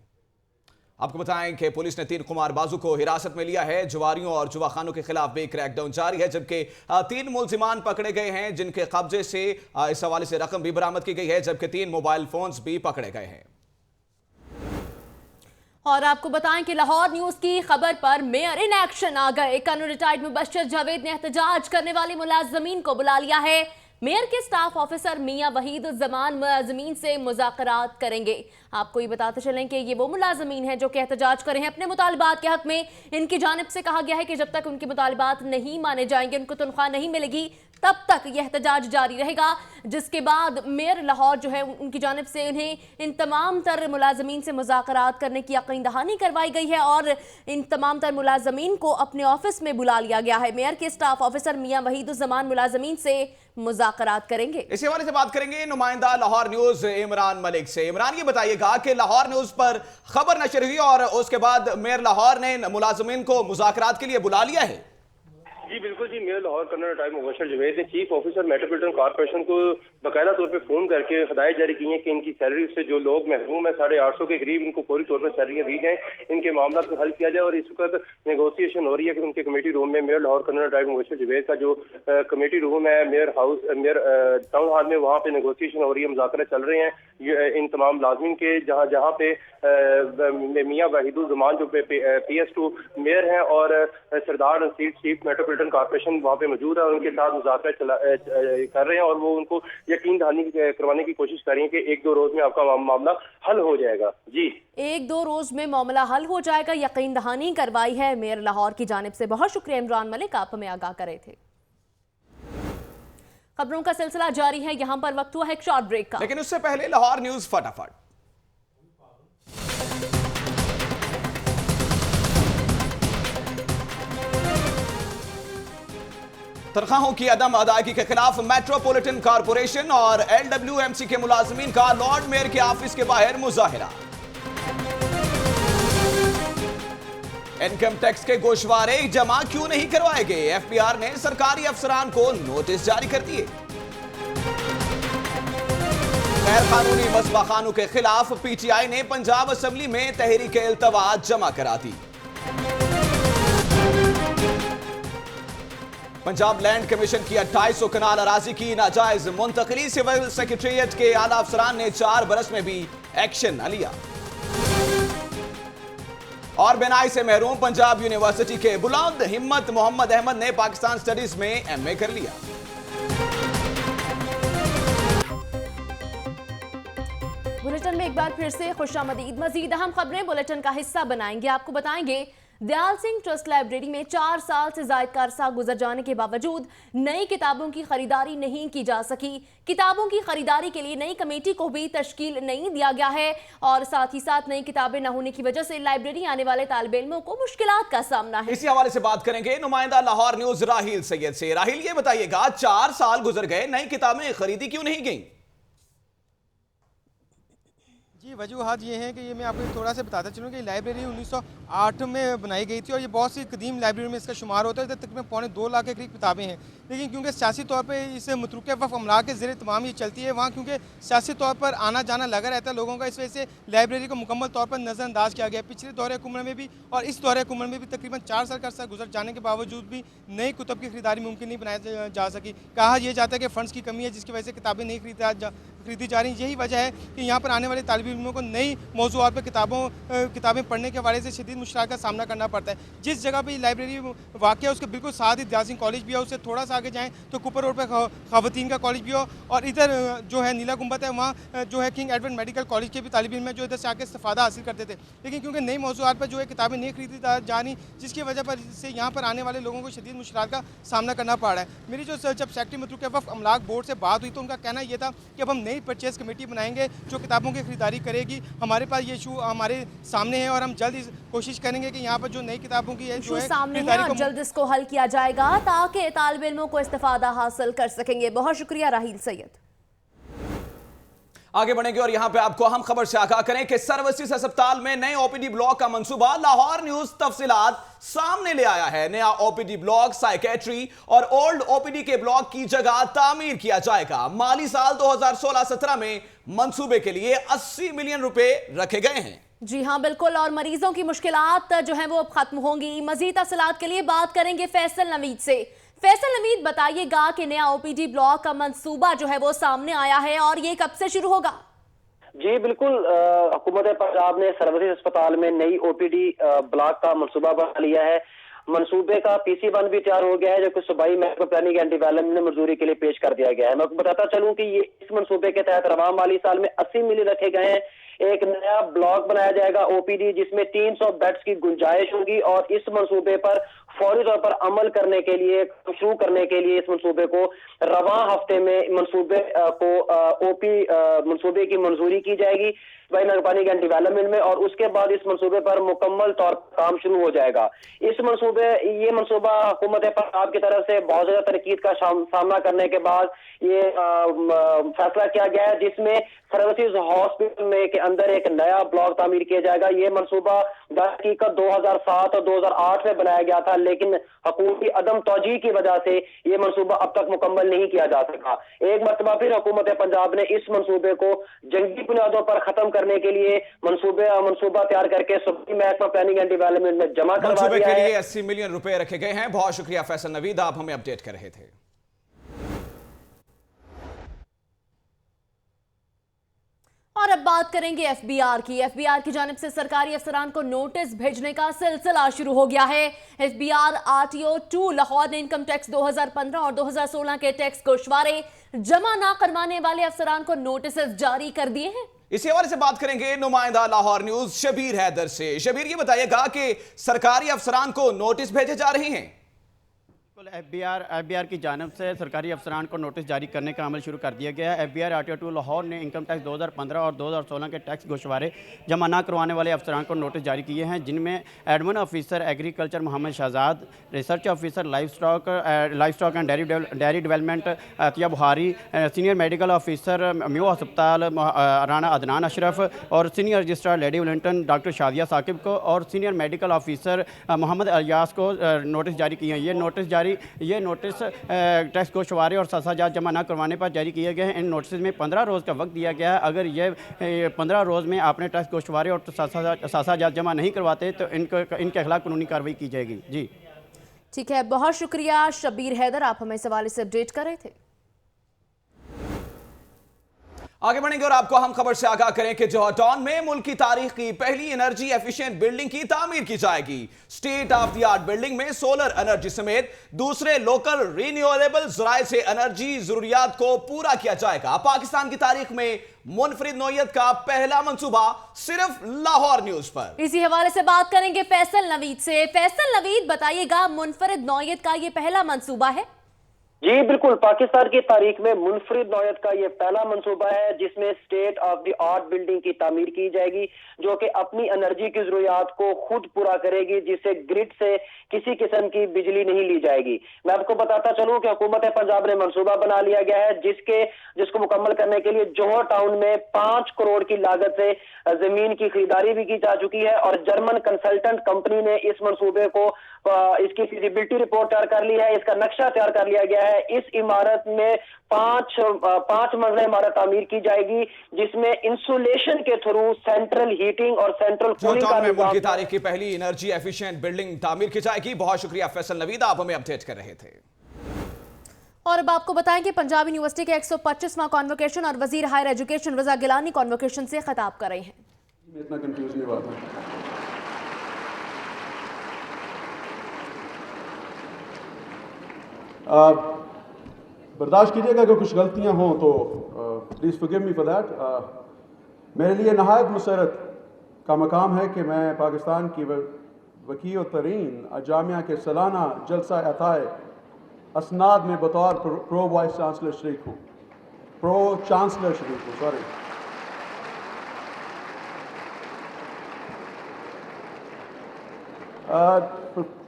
आपको बताएं कि पुलिस ने 3 कुमारबाजों को हिरासत में लिया है। जुआरियों और जुआखानों के खिलाफ भी क्रैकडाउन जारी है, जबकि 3 मुलजिमान पकड़े गए हैं, जिनके कब्जे से इस हवाले से रकम भी बरामद की गई है, जबकि 3 मोबाइल फोन्स भी पकड़े गए हैं। और आपको बताएं कि लाहौर न्यूज की खबर पर मेयर इन एक्शन आ गए। कानून रिटायर्ड मुबश्शिर जावेद ने एहतजाज करने वाले मुलाजमीन को बुला लिया है। मेयर के स्टाफ ऑफिसर मियां वहीदुज़्ज़मान मुलाजमीन से मुज़ाकरात करेंगे। आपको ये बताते चलें कि ये वो मुलाजमीन हैं जो कि एहतजाज करें हैं अपने मुतालबात के हक में। इनकी जानिब से कहा गया है कि जब तक उनके मुतालबात नहीं माने जाएंगे, उनको तनख्वाह नहीं मिलेगी, तब तक यह एहतजाज जारी रहेगा। जिसके बाद मेयर लाहौर जो है उनकी जानिब से उन्हें इन तमाम तर मुलाजमीन से मुज़ाकरात करने की यकीन दहानी करवाई गई है और इन तमाम तर मुलाजमीन को अपने ऑफिस में बुला लिया गया है। मेयर के स्टाफ ऑफिसर मियां वहीदुज़्ज़मान मुलाजमीन से मुज़ाकरात करेंगे। इसी हवाले से बात करेंगे नुमाइंदा लाहौर न्यूज इमरान मलिक से। इमरान, ये बताइएगा कि लाहौर न्यूज पर खबर नशर हुई और उसके बाद मेयर लाहौर ने मुलाजमीन को मुज़ाकरात के लिए बुला लिया है। जी बिल्कुल जी, mayor Lahore colonel retired Mubashir Javed ने चीफ ऑफिसर मेट्रोपॉलिटन कॉर्पोरेशन को बाकायदा तौर पे फोन करके हिदायत जारी की है कि इनकी सैलरी से जो लोग महरूम है 850 के करीब, इनको फौरी तौर पर सैलरियाँ दी जाएं, इनके मामला को हल किया जाए। और इस वक्त नेगोशिएशन हो रही है कि उनके कमेटी रूम में mayor Lahore colonel retired Mubashir Javed का जो कमेटी रूम है मेयर टाउन हॉल में, वहाँ पे नेगोशिएशन हो रही है, मुज़ाकरे चल रहे हैं इन तमाम मुलाजमीन के, जहाँ पे मियां वहीदुज़्ज़मान जो PS2 मेयर हैं और सरदार नसीर चीफ मेट्रोपॉलिटन कॉर्पोरेशन वहाँ पे मौजूद है, उनके साथ मुज़ाकरे कर रहे हैं और वो उनको यकीन दहानी करवाने की कोशिश कर रही है कि 1-2 रोज में आपका मामला हल हो जाएगा। जी 1-2 रोज में मामला हल हो जाएगा, यकीन दहानी करवाई है मेयर लाहौर की जानिब से। बहुत शुक्रिया इमरान मलिक, आप हमें आगाह कर रहे थे। खबरों का सिलसिला जारी है, यहां पर वक्त हुआ है एक शॉर्ट ब्रेक का, लेकिन उससे पहले लाहौर न्यूज फटाफट। तनख्वाहों की अदम अदायगी के खिलाफ मेट्रोपॉलिटन कॉर्पोरेशन और LWMC के मुलाजमीन का लॉर्ड मेयर के ऑफिस के बाहर मुजाहिरा। इनकम टैक्स के गोशवारे जमा क्यों नहीं करवाए गए? FBR ने सरकारी अफसरान को नोटिस जारी कर दिए। गैर कानूनी वस्बाखानों के खिलाफ PTI ने पंजाब असेंबली में तहरीक इल्तवा जमा करा दी। पंजाब लैंड कमीशन की 2800 कनाल अराजी की नाजायज मुंतकली, सिविल सेक्रेटेरिएट के आला अफसरान ने 4 बरस में भी एक्शन न लिया। और बेनाई से महरूम पंजाब यूनिवर्सिटी के बुलंद हिम्मत मोहम्मद अहमद ने पाकिस्तान स्टडीज में MA कर लिया। बुलेटिन में एक बार फिर से खुशामदीद। मजीद अहम खबरें बुलेटिन का हिस्सा बनाएंगे। आपको बताएंगे दयाल सिंह ट्रस्ट लाइब्रेरी में 4 साल से ज्यादा का अरसा गुजर जाने के बावजूद नई किताबों की खरीदारी नहीं की जा सकी। किताबों की खरीदारी के लिए नई कमेटी को भी तश्कील नहीं दिया गया है और साथ ही साथ नई किताबें न होने की वजह से लाइब्रेरी आने वाले तालिबे इल्मों को मुश्किलात का सामना है। इसी हवाले से बात करेंगे नुमाइंदा लाहौर न्यूज राहिल सैयद से। राहिल, ये बताइएगा 4 साल गुजर गए, नई किताबें खरीदी क्यों नहीं गई? जी वजूहात ये हैं कि ये मैं आपको थोड़ा सा बताता चलूँ कि लाइब्रेरी 1908 में बनाई गई थी और ये बहुत सी कदीम लाइब्रेरी में इसका शुमार होता है। तकरीबन 2.25 लाख के करीब किताबें हैं, लेकिन क्योंकि सियासी तौर पे इसे मतरूक वफ़ अमला के ज़रिए तमाम ये चलती है, वहाँ क्योंकि सियासी तौर पर आना जाना लगा रहता है लोगों का, इस वजह से लाइब्रेरी को मुकम्मल तौर पर नज़रअंदाज किया गया। पिछले दौरे हुकूमत में भी और इस दौरे हुकूमत में भी तकरीबन 4 साल का अर्सा गुजर जाने के बावजूद भी नई कुतुब की खरीदारी मुमकिन नहीं बनाई जा सकी। कहा यह जाता है कि फ़ंड्स की कमी है जिसकी वजह से किताबें नहीं खरीदी जा रही। यही वजह है कि यहाँ पर आने वाले तालिब इल्मों को नई मौज़ूआत पर किताबें पढ़ने के हवाले से शदीद मुश्किलात का सामना करना पड़ता है। जिस जगह पर लाइब्रेरी वाक़ है उसके बिल्कुल साथ ही दयाल सिंह कॉलेज भी है, उससे थोड़ा सा आगे जाएँ तो कुपर रोड पर ख़वातीन का कॉलेज भी हो और इधर जो है नीला गुंबद है वहाँ जो है किंग एडवर्ड मेडिकल कॉलेज के भी तालिब इल्म जो इधर से आके इस्तेफ़ादा हासिल करते थे। लेकिन क्योंकि नई मौज़ूआत पर जो है किताबें नहीं खरीदी जा रही, जिसकी वजह पर से यहाँ पर आने वाले लोगों को शदीद मुश्किलात का सामना करना पड़ रहा है। मेरी जो जब सेक्रेटरी मतरूक वफ़ अमलाक बोर्ड से बात हुई तो उनका कहना यह था कि अब हम नई परचेज़ कमेटी बनाएंगे जो किताबों की खरीदारी करेगी। हमारे पास ये इशू हमारे सामने है और हम जल्द कोशिश करेंगे कि यहाँ पर जो नई किताबों की है जो है सामने है और जल्द इसको हल किया जाएगा ताकि तालिब इल्मों को इस्तिफादा हासिल कर सकेंगे। बहुत शुक्रिया राहिल सैयद। आगे बढ़ेंगे और यहां पे आपको अहम खबर से आगाह करें कि सर्विसेज अस्पताल में नए OPD ब्लॉक का मंसूबा। लाहौर न्यूज तफसीलात सामने ले आया है। नया OPD ब्लॉक साइकेट्री और ओल्ड OPD के ब्लॉक की जगह तामीर किया जाएगा। माली साल 2016-17 में मंसूबे के लिए 80 मिलियन रुपए रखे गए हैं। जी हाँ बिल्कुल, और मरीजों की मुश्किलात जो है वो अब खत्म होंगी। मजीद तफसीलात के लिए बात करेंगे फैसल नवीद से। फैसल नवीद, बताइएगा कि नया ओपीडी ब्लॉक का मंसूबा जो है वो सामने आया है और ये कब से शुरू होगा? जी बिल्कुल, हुकूमत पंजाब ने सर्विसेज अस्पताल में नई ओपीडी ब्लॉक का मंसूबा बना लिया है। मंसूबे का PC1 भी तैयार हो गया है, जो कि सूबाई महकमा प्लानिंग एंड डेवलपमेंट में मंजूरी के लिए पेश कर दिया गया है। मैं आपको बताता चलूं कि ये इस मंसूबे के तहत रवां माली साल में 80 मिलियन रखे गए हैं। एक नया ब्लॉक बनाया जाएगा ओपीडी, जिसमें 300 बेड्स की गुंजाइश होगी और इस मंसूबे पर फौरी तौर पर अमल करने के लिए, शुरू करने के लिए इस मंसूबे को रवां हफ्ते में मंसूबे की मंजूरी की जाएगी सूबाई महकमा प्लानिंग एंड डेवलपमेंट में, और उसके बाद इस मंसूबे पर मुकम्मल तौर पर काम शुरू हो जाएगा। ये मंसूबा हुकूमत पंजाब की तरफ से बहुत ज्यादा तनकीद का सामना करने के बाद ये फैसला किया गया है, जिसमें सर्विसेज हॉस्पिटल में के अंदर एक नया ब्लॉक तामीर किया जाएगा। ये मंसूबा दरहकीकत 2007 और 2008 में बनाया गया था, लेकिन हुकूमती अदम तौजीह की वजह से ये मंसूबा अब तक मुकम्मल नहीं किया जा सका। एक मरतबा फिर हुकूमत पंजाब ने इस मंसूबे को जंगी बुनियादों पर खत्म करने के लिए मंसूबा तैयार करके सूबाई महकमा प्लानिंग एंड डेवलपमेंट में जमा करवा दिया है। के लिए 80 मिलियन रुपए रखे गए हैं। बहुत शुक्रिया फैसल नवीद, आप हमें अपडेट कर रहे थे। और अब बात करेंगे एफबीआर की। एफबीआर की जानिब से सरकारी अफसरान को नोटिस भेजने का सिलसिला शुरू हो गया है। एफबीआर RTO 2 लाहौर ने इनकम टैक्स 2015 और 2016 के टैक्स गोशवारे जमा ना करवाने वाले अफसरान को नोटिस जारी कर दिए हैं। इसी हवाले से बात करेंगे नुमाइंदा लाहौर न्यूज शबीर हैदर से। शबीर, ये बताइएगा कि सरकारी अफसरान को नोटिस भेजे जा रहे हैं? एफबीआर की जानिब से सरकारी अफसरान को नोटिस जारी करने का अमल शुरू कर दिया गया है। एफबीआर RTO 2 लाहौर ने इनकम टैक्स 2015 और 2016 के टैक्स गोशवारे जमा ना करवाने वाले अफसरान को नोटिस जारी किए हैं, जिनमें admin officer agriculture Mohammad Shahzad, research officer life stock and dairy development Atiya Buhari, senior medical officer mu अस्पताल राना अदनान अशरफ और senior registrar Lady Willingdon doctor Shadia Saqib को और senior medical officer Mohammad Ilyas को नोटिस जारी किए हैं। ये नोटिस टैक्स गोशवारे और सासाजात जमा न करवाने पर जारी किए गए हैं। इन नोटिस में 15 रोज़ का वक्त दिया गया है। अगर ये 15 रोज़ में आपने टैक्स गोशवारे और सासाजात जमा नहीं करवाते तो इनके खिलाफ कानूनी कार्रवाई की जाएगी। जी ठीक है, बहुत शुक्रिया शबीर हैदर, आप हमें इस हवाले से अपडेट कर रहे थे। आगे बढ़ेंगे और आपको हम खबर से आगाह करें कि जोहटाउन में मुल्क की तारीख की पहली एनर्जी एफिशिएंट बिल्डिंग की तामीर की जाएगी। State of the art building में सोलर एनर्जी समेत दूसरे लोकल रिन्यूएबल जराए से एनर्जी जरूरियात को पूरा किया जाएगा। पाकिस्तान की तारीख में मुनफरिद नौयत का पहला मंसूबा सिर्फ लाहौर न्यूज पर। इसी हवाले से बात करेंगे फैसल नवीद से। फैसल नवीद, बताइएगा मुनफरिद नौयत का ये पहला मंसूबा है? जी बिल्कुल, पाकिस्तान की तारीख में मुनफरिद नौयत का ये पहला मंसूबा है, जिसमें state of the art building की तामीर की जाएगी, जो कि अपनी एनर्जी की जरूरियात को खुद पूरा करेगी, जिससे ग्रिड से किसी किस्म की बिजली नहीं ली जाएगी। मैं आपको बताता चलूं कि हुकूमत पंजाब ने मंसूबा बना लिया गया है, जिसको मुकम्मल करने के लिए जोहर टाउन में 5 करोड़ की लागत से जमीन की खरीदारी भी की जा चुकी है और जर्मन कंसल्टेंट कंपनी ने इस मंसूबे को इसकी फिजिबिलिटी रिपोर्ट तैयार कर ली है, इसका नक्शा तैयार कर लिया गया है। इस इमारत में 5 मंजिला इमारत तामीर की जाएगी, जिसमें इंसुलेशन के थ्रू सेंट्रल हीटिंग और सेंट्रल कूलिंग का मुल्क की तारीख की पहली एनर्जी एफिशिएंट बिल्डिंग तामीर की जाएगी। बहुत शुक्रिया फैसल नवीद, आप हमें अपडेट कर रहे थे। और अब आपको बताएं कि पंजाब यूनिवर्सिटी के 125वां कॉन्वोकेशन और वजीर हायर एजुकेशन रजा गिलानी कॉन्वोकेशन से खिताब कर रहे हैं। मैं इतना कंफ्यूज नहीं हुआ था। बर्दाश्त कीजिएगा कि कुछ गलतियां हों तो please forgive me for that. मेरे लिए नहायत मुसरत का मकाम है कि मैं पाकिस्तान की वकील तरीन जामिया के सालाना जलसा अताए असनाद में बतौर प्रो वाइस चांसलर शरीक हूँ, प्रो चांसलर शरीक हूँ, sorry.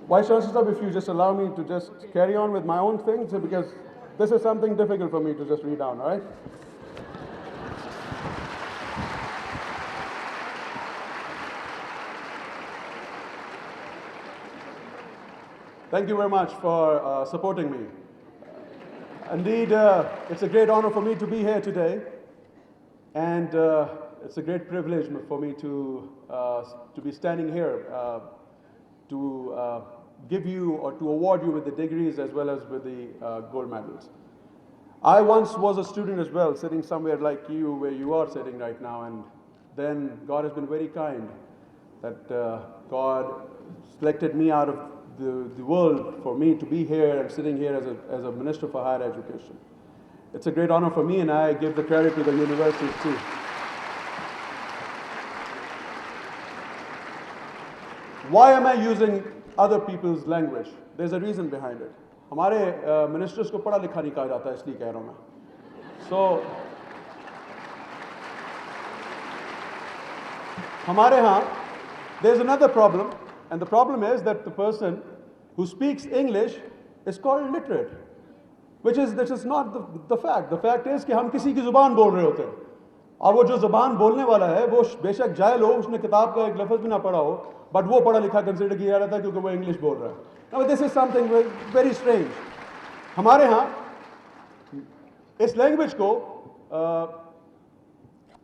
Vice Chancellor, if you just allow me to just carry on with my own things, because this is something difficult for me to just read down, all right? Thank you very much for supporting me. Indeed, it's a great honor for me to be here today. And it's a great privilege for me to be standing here to give you or to award you with the degrees as well as with the gold medals. I once was a student as well, sitting somewhere like you, where you are sitting right now, and then God has been very kind that God selected me out of the world for me to be here and sitting here as a Minister for Higher Education. It's a great honor for me, and I give the credit to the university too. Why am I using other people's language? There's a reason behind it. हमारे ministers को पढ़ा लिखा नहीं कहा जाता, इसलिए कह रहा हूँ मैं. So हमारे यहाँ there's another problem, and the problem is that the person who speaks English is called literate, this is not the fact. The fact is कि हम किसी की ज़ुबान बोल रहे होते हैं, और वो जो ज़ुबान बोलने वाला है वो बेशक जाहिल हो, उसने किताब का एक लफ्ज़ भी ना पढ़ा हो, बट वो पढ़ा लिखा कंसिडर किया जाता है क्योंकि वो इंग्लिश बोल रहा है. Now this is something very strange. हमारे यहाँ इस लैंग्वेज को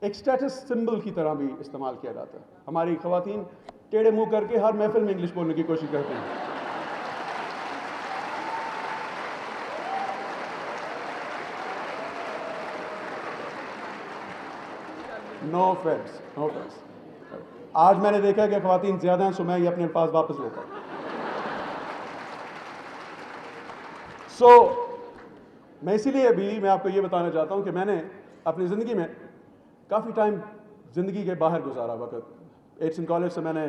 एक स्टेटस सिंबल की तरह भी इस्तेमाल किया जाता है. हमारी ख़वातीन टेढ़े मुंह करके हर महफिल में इंग्लिश बोलने की कोशिश करते हैं. No offence. आज मैंने देखा कि ख़वातीन ज़्यादा हैं, सो मैं ये अपने अल्फाज वापस लेता हूँ. मैं इसीलिए भी मैं आपको ये बताना चाहता हूँ कि मैंने अपनी ज़िंदगी में काफ़ी टाइम ज़िंदगी के बाहर गुजारा वक्त. एट्सन कॉलेज से मैंने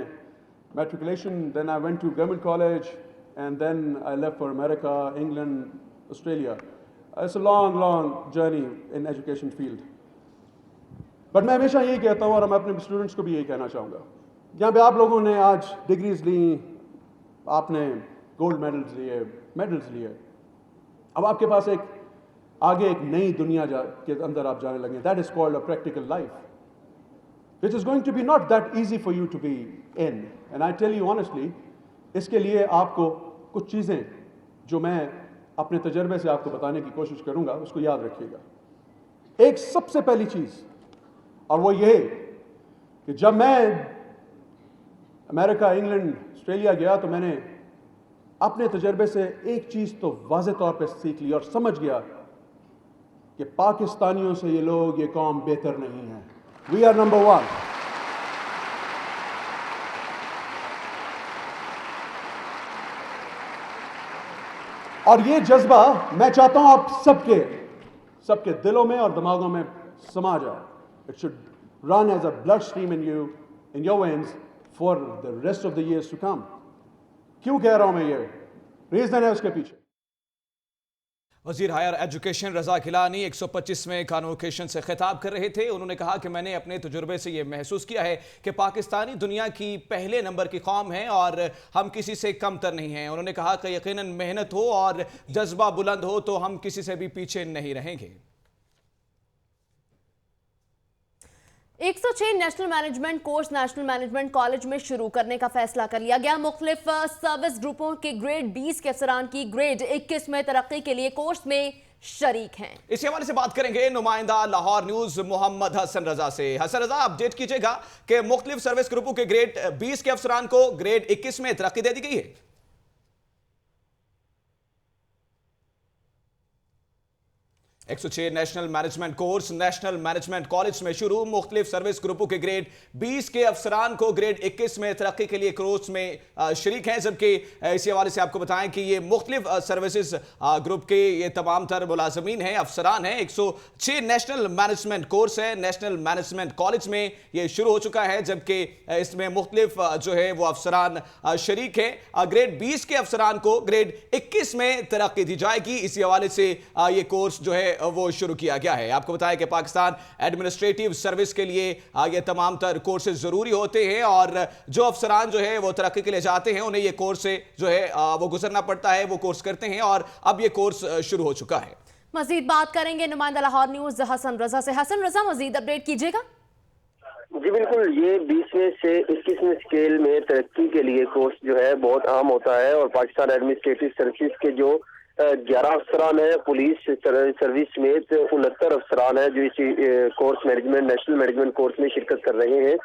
matriculation, then I went to government college, and then I left for America, England, Australia. It's a long journey in education field. But मैं हमेशा यही कहता हूँ, और मैं अपने स्टूडेंट्स को भी यही कहना चाहूँगा, यहाँ पे आप लोगों ने आज डिग्रीज ली, आपने गोल्ड मेडल्स लिए, अब आपके पास आगे एक नई दुनिया के अंदर आप जाने लगे. That is called a practical life, which is going to be not that easy for you to be in. And I tell you honestly, इसके लिए आपको कुछ चीज़ें जो मैं अपने तजर्बे से आपको बताने की कोशिश करूँगा, उसको याद रखिएगा. एक सबसे पहली चीज़, और वो ये कि जब मैं अमेरिका, इंग्लैंड, ऑस्ट्रेलिया गया तो मैंने अपने तजर्बे से एक चीज़ तो वाज़े तौर पे सीख ली और समझ गया कि पाकिस्तानियों से ये लोग, ये कौम बेहतर नहीं है. We are number one. और ये जज्बा मैं चाहता हूं आप सबके दिलों में और दिमागों में समा जाए. It should run as a bloodstream in your veins for the rest of the years to come. क्यों कह रहा हूं मैं ये? रीजन है उसके पीछे. वजीर हायर एजुकेशन रजा गिलानी 125वें कॉन्वोकेशन से खिताब कर रहे थे. उन्होंने कहा कि मैंने अपने तजुर्बे से ये महसूस किया है कि पाकिस्तानी दुनिया की पहले नंबर की कौम है और हम किसी से कमतर नहीं हैं. उन्होंने कहा कि यकीनन मेहनत हो और जज्बा बुलंद हो तो हम किसी से भी पीछे नहीं रहेंगे. 106 national management course national management college में शुरू करने का फैसला कर लिया गया. मुख्तलिफ सर्विस ग्रुपों के ग्रेड 20 के अफसरान की ग्रेड 21 में तरक्की के लिए कोर्स में शरीक हैं. इसी हवाले से बात करेंगे नुमाइंदा लाहौर न्यूज मोहम्मद हसन रजा से. हसन रजा, अपडेट कीजिएगा कि मुख्तलिफ सर्विस ग्रुपों के ग्रेड 20 के अफसरान को ग्रेड 21 में तरक्की दे दी गई है. 106 national management course national management college में शुरू. मुख्तलिफ सर्विस ग्रुपों के ग्रेड 20 के अफसरान को ग्रेड 21 में तरक्की के लिए कोर्स में शरीक हैं. जबकि इसी हवाले से आपको बताएं कि ये मुख्तलिफ सर्विसेज ग्रुप के ये तमाम तर मुलाजमीन हैं, अफसरान हैं. 106 नेशनल मैनेजमेंट कोर्स है नेशनल मैनेजमेंट कॉलेज में ये शुरू हो चुका है, जबकि इसमें मुख्तलिफ जो है वो अफसरान शरीक हैं. ग्रेड 20 के अफसरान को ग्रेड 21 में तरक्की दी जाएगी. इसी हवाले से ये कोर्स जो है वो शुरू किया गया है. आपको बताएं कि पाकिस्तान एडमिनिस्ट्रेटिव सर्विस के लिए ये तमाम तर कोर्सेज जरूरी होते हैं और जो अफसरान जो है वो तरक्की के लिए जाते हैं उन्हें ये कोर्स से जो है वो गुजरना पड़ता है, वो कोर्स करते हैं और अब ये कोर्स शुरू हो चुका है. मजीद बात करेंगे नुमाइंदा लाहौर न्यूज हसन रजा से. हसन रजा, मजीद अपडेट कीजिएगा. जी बिल्कुल, ये 20वें से 21वें स्केल में तरक्की के लिए कोर्स जो है बहुत अहम होता है और पाकिस्तान एडमिनिस्ट्रेटिव सर्विस के जो 11 अफसरान हैं, पुलिस सर्विस समेत 69 अफसरान हैं जो इसी course management national management course में शिरकत कर रहे हैं।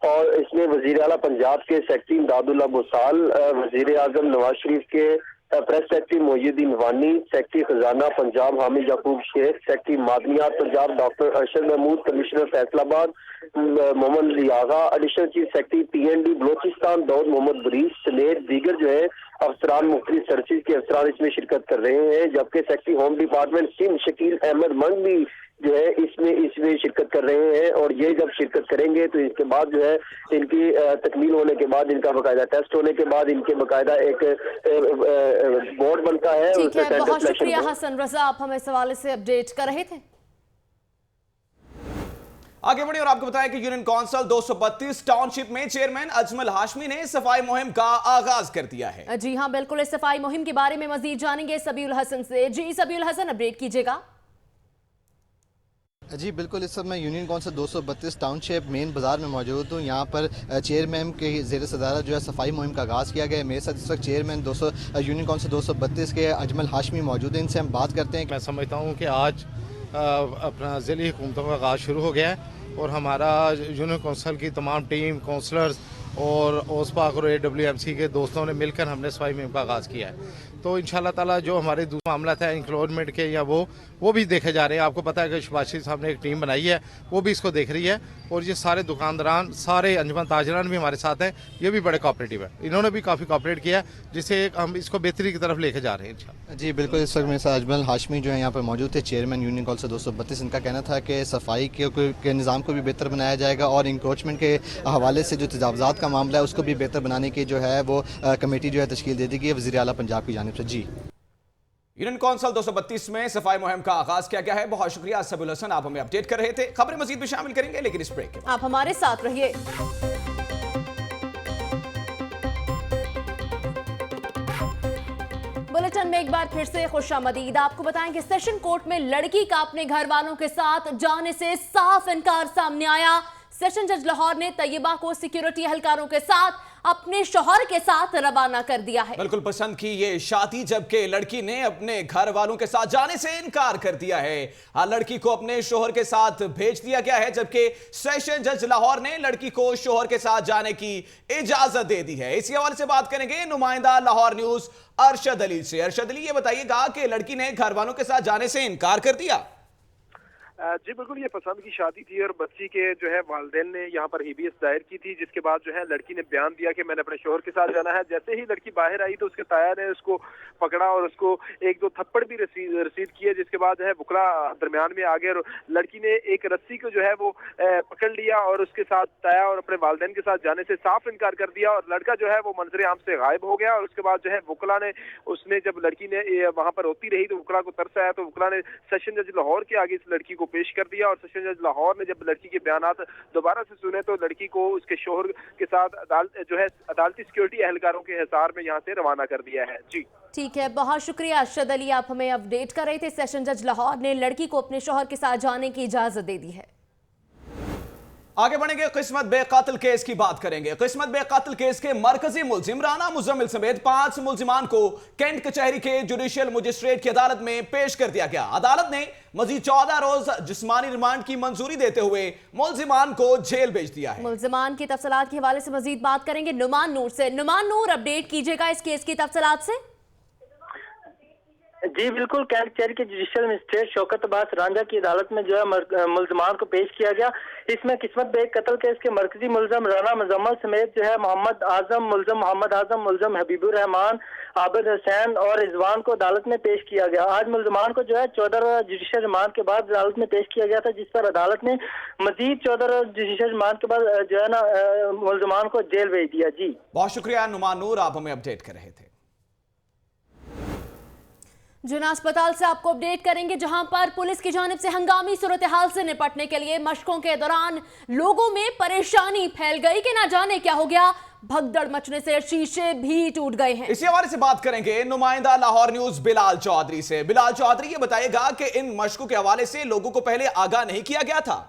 और इसमें वजीर आला पंजाब के सेक्रेटरी इमदादुल्लाह बुसाल, वजीर आजम नवाज शरीफ के press secretary Mohiuddin Wani, secretary खजाना पंजाब हामिद याकूब शेख, सेक्रेटरी मादनियात Punjab doctor Arshad Mahmood, commissioner Faisalabad Mohammad Liaqat, additional chief secretary PND Balochistan Dawood Mohammad Bareach समेत दीगर जो है अफसरान मुख्तलिफ सर्विस के अफसरान इसमें शिरकत कर रहे हैं। जबकि secretary home department Sindh Shakeel Ahmed Mang भी जो है इसमें शिरकत कर रहे हैं। और ये जब शिरकत करेंगे तो इसके बाद जो है इनकी तकमील होने के बाद, इनका बाकायदा टेस्ट होने के बाद इनके बाकायदा एक बोर्ड बनता है। ठीक है, बहुत शुक्रिया हसन रजा, आप हमें इस हवाले से अपडेट कर रहे थे। आगे बढ़े और आपको बताया कि यूनियन काउंसिल 232 टाउनशिप में चेयरमैन अजमल हाशमी ने सफाई मुहिम का आगाज कर दिया है। जी हां, बिल्कुल, इस सफाई मुहिम के बारे में मजीद जानेंगे सबीउल हसन से। जी सबीउल हसन, अपडेट कीजिएगा। जी बिल्कुल, इस समय मैं यूनियन काउंसिल 232 टाउनशिप मेन बाज़ार में मौजूद हूँ। यहाँ पर चेयरमैन के ज़ेर सदारत जो है सफाई मुहिम का आगाज़ किया गया है। मेरे साथ इस वक्त चेयरमैन यूनियन काउंसिल 232 के अजमल हाशमी मौजूद हैं। इनसे हम बात करते हैं। मैं समझता हूँ कि आज अपना ज़िली हुकूमतों का आगाज़ शुरू हो गया है और हमारा यूनियन काउंसिल की तमाम टीम काउंसलर्स और ओसपाक और AWMC के दोस्तों ने मिलकर हमने सफाई मुहिम का आगाज़ किया है। तो इंशाल्लाह ताला जो हमारे दूसरे मामला था इंक्लूडमेंट के या वो भी देखे जा रहे हैं। आपको पता है कि शबाशी साहब ने एक टीम बनाई है, वो भी इसको देख रही है। और ये सारे दुकानदारान, सारे अंजुमन ताजरान भी हमारे साथ हैं, ये भी बड़े कोऑपरेटिव है। इन्होंने भी काफ़ी कोऑपरेट किया है, जिससे हम इसको बेहतरी की तरफ लेके जा रहे हैं इंशाल्लाह। जी बिल्कुल, इस वक्त मेरे साथ अजमल हाशमी जो है यहाँ पर मौजूद थे, चेयरमैन यूनियन काउंसिल 232। इनका कहना था कि सफाई के निज़ाम को भी बेहतर बनाया जाएगा और इंक्रोचमेंट के हवाले से जो तजावज़ात का मामला है उसको भी बेहतर बनाने की जो है वो कमेटी जो है तश्कील दे दी गई है वज़ीर आला पंजाब की जानिब से। जी, यूनियन काउंसिल 232 में सफाई मुहिम का आगाज किया गया है। बहुत शुक्रिया सबीउल हसन, आप हमें अपडेट कर रहे थे। खबरें मजीद भी शामिल करेंगे, लेकिन इस ब्रेक के बाद आप हमारे साथ रहिए। बुलेटिन में एक बार फिर से खुशामदीद। आपको बताएं कि सेशन कोर्ट में लड़की का अपने घर वालों के साथ जाने से साफ इनकार सामने आया। सेशन जज लाहौर ने तैयबा को सिक्योरिटी एहलकारों के साथ अपने शौहर के साथ रवाना कर दिया है। बिल्कुल पसंद की ये शादी, जबकि लड़की ने अपने घर वालों के साथ जाने से इनकार कर दिया है। लड़की को अपने शौहर के साथ भेज दिया गया है, जबकि सेशन जज लाहौर ने लड़की को शौहर के साथ जाने की इजाजत दे दी है। इसी हवाले से बात करेंगे नुमाइंदा लाहौर न्यूज अरशद अली से। अरशद अली, ये बताइएगा कि लड़की ने घर वालों के साथ जाने से इनकार कर दिया। जी बिल्कुल, ये पसंद की शादी थी और बच्ची के जो है वालिदैन ने यहाँ पर हिबियस दायर की थी, जिसके बाद जो है लड़की ने बयान दिया कि मैंने अपने शोहर के साथ जाना है। जैसे ही लड़की बाहर आई तो उसके ताया ने उसको पकड़ा और उसको एक दो थप्पड़ भी रसीद किए, जिसके बाद जो है बुकरा दरमियान में आ गया और लड़की ने एक रस्सी को जो है वो पकड़ लिया और उसके साथ ताया और अपने वालिदैन के साथ जाने से साफ इनकार कर दिया और लड़का जो है वो मंजर आम से गायब हो गया। और उसके बाद जो है बुकला ने उसने जब लड़की ने वहां पर रोती रही तो बुकला को तरस आया, तो बुकला ने सेशन जज लाहौर के आगे इस लड़की को पेश कर दिया और सेशन जज लाहौर ने जब लड़की के बयानात दोबारा से सुने तो लड़की को उसके शोहर के साथ अदालती सिक्योरिटी एहलकारों के हिसार में यहाँ से रवाना कर दिया है। जी ठीक है, बहुत शुक्रिया अरशद अली, आप हमें अपडेट कर रहे थे। सेशन जज लाहौर ने लड़की को अपने शौहर के साथ जाने की इजाजत दे दी है। आगे बढ़ेंगे, किस्मत बे कातिल केस की बात करेंगे। किस्मत बे कातिल केस के मरकजी मुलजिम राना मुजम्मिल समेत 5 मुलजिमान को कैंट कचहरी के जुडिशियल मजिस्ट्रेट की अदालत में पेश कर दिया गया। अदालत ने मजीद 14 रोज जिस्मानी रिमांड की मंजूरी देते हुए मुलजिमान को जेल भेज दिया है। मुलजिमान की तफसीलात के हवाले से मजीद बात करेंगे नुमान नूर से। नुमान नूर, अपडेट कीजिएगा इस केस की तफसीलात से। जी बिल्कुल, कैंट कचहरी के जुडिशियल मजिस्ट्रेट शौकत अब्बास रांझा की अदालत में जो है मुलजमान को पेश किया गया। इसमें किस्मत बे कत्ल केस के मरकजी मुलजम राना मुजम्मिल समेत जो है मोहम्मद आजम मुलजम हबीबुर रहमान, आबिद हुसैन और रिजवान को अदालत में पेश किया गया। आज मुलजमान को जो है 14 रोज़ा जुडिशियल रिमांड के बाद अदालत में पेश किया गया था, जिस पर अदालत ने मजीद 14 रोज़ा जुडिशियल रिमांड के बाद जो है ना मुलजमान को जेल भेज दिया। जी बहुत शुक्रिया नुमान नूर, आप हमें अपडेट कर रहे थे। जुना अस्पताल से आपको अपडेट करेंगे, जहां पर पुलिस की जानिब से हंगामी सूरत हाल से निपटने के लिए मशकों के दौरान लोगों में परेशानी फैल गई कि ना जाने क्या हो गया, भगदड़ मचने से शीशे भी टूट गए हैं। इसी हवाले से बात करेंगे नुमाइंदा लाहौर न्यूज बिलाल चौधरी से। बिलाल चौधरी, ये बताइएगा कि इन मशकों के हवाले से लोगों को पहले आगाह नहीं किया गया था।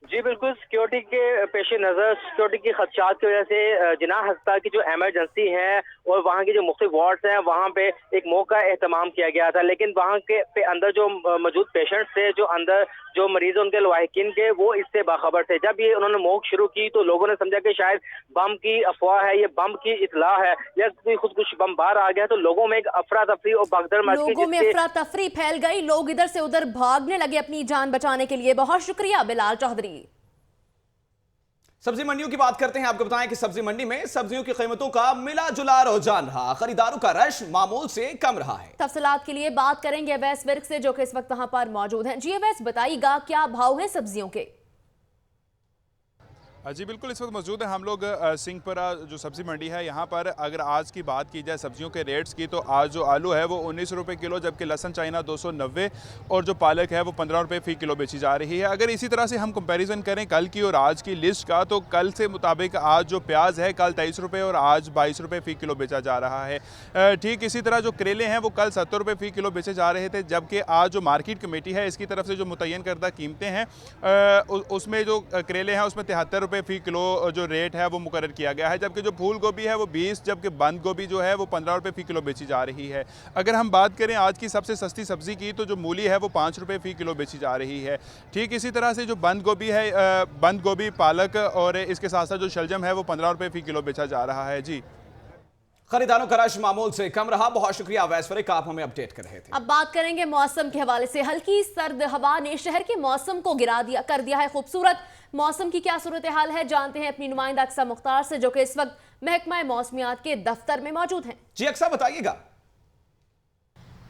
जी बिल्कुल, सिक्योरिटी के पेश नज़र, सिक्योरिटी की खदशात की वजह से जिनाह अस्पताल की जो एमरजेंसी है और वहाँ की जो मुख्तलिफ वार्ड्स हैं वहाँ पे एक मॉक का एहतमाम किया गया था, लेकिन वहाँ के अंदर जो मौजूद पेशेंट्स थे, जो अंदर जो मरीज उनके लवाहिकीन के, वो इससे बाखबर थे। जब ये उन्होंने मॉक शुरू की तो लोगों ने समझा कि शायद बम की अफवाह है, ये बम की इतला है या कोई खुदकुश बम बाहर आ गया, तो लोगों में एक अफरा तफरी और भगदड़ मच गई। लोगों में अफरा तफरी फैल गई, लोग इधर से उधर भागने लगे अपनी जान बचाने के लिए। बहुत शुक्रिया बिलाल चौधरी। सब्जी मंडियों की बात करते हैं। आपको बताएं कि सब्जी मंडी में सब्जियों की कीमतों का मिला जुला रुझान रहा, खरीदारों का रश मामूल से कम रहा है। तफसीलात के लिए बात करेंगे अवैस विर्क से, जो कि इस वक्त वहां पर मौजूद हैं। जी अवैस, बताइएगा क्या भाव है सब्जियों के? जी बिल्कुल, इस वक्त मौजूद है हम लोग सिंहपुरा जो सब्ज़ी मंडी है। यहाँ पर अगर आज की बात की जाए सब्जियों के रेट्स की, तो आज जो आलू है वो 19 रुपये किलो, जबकि लहसुन चाइना 290 और जो पालक है वो 15 रुपये फ़ी किलो बेची जा रही है। अगर इसी तरह से हम कंपैरिजन करें कल की और आज की लिस्ट का, तो कल से मुताबिक आज जो प्याज है कल 23 रुपये और आज 22 रुपये फ़ी किलो बेचा जा रहा है। ठीक इसी तरह जो करेले हैं वो कल 70 रुपये फ़ी किलो बेचे जा रहे थे, जबकि आज जो मार्केट कमेटी है इसकी तरफ से जो मुतय्यन करदा कीमतें हैं उसमें जो करेले हैं उसमें 73 रुपये फ़ी किलो जो रेट है वो मुकर्रर किया गया है, जबकि जो फूल गोभी है वो 20, जबकि बंद गोभी जो है वो 15 रुपये फ़ी किलो बेची जा रही है। अगर हम बात करें आज की सबसे सस्ती सब्जी की, तो जो मूली है वो 5 रुपये फ़ी किलो बेची जा रही है। ठीक इसी तरह से जो बंद गोभी है, बंद गोभी, पालक और इसके साथ साथ जो शलजम है वो 15 रुपये फ़ी किलो बेचा जा रहा है। जी, खरीदारों का रश मामूल से कम रहा। बहुत शुक्रिया अवैस विर्क, आप हमें अपडेट कर रहे थे। अब बात करेंगे मौसम के हवाले से। हल्की सर्द हवा ने शहर के मौसम को कर दिया है खूबसूरत। मौसम की क्या सूरत हाल है, जानते हैं अपनी नुमाइंदा अक्सा मुख्तार से, जो कि इस वक्त महकमा मौसमियात के दफ्तर में मौजूद हैं। जी अक्सा, बताइएगा।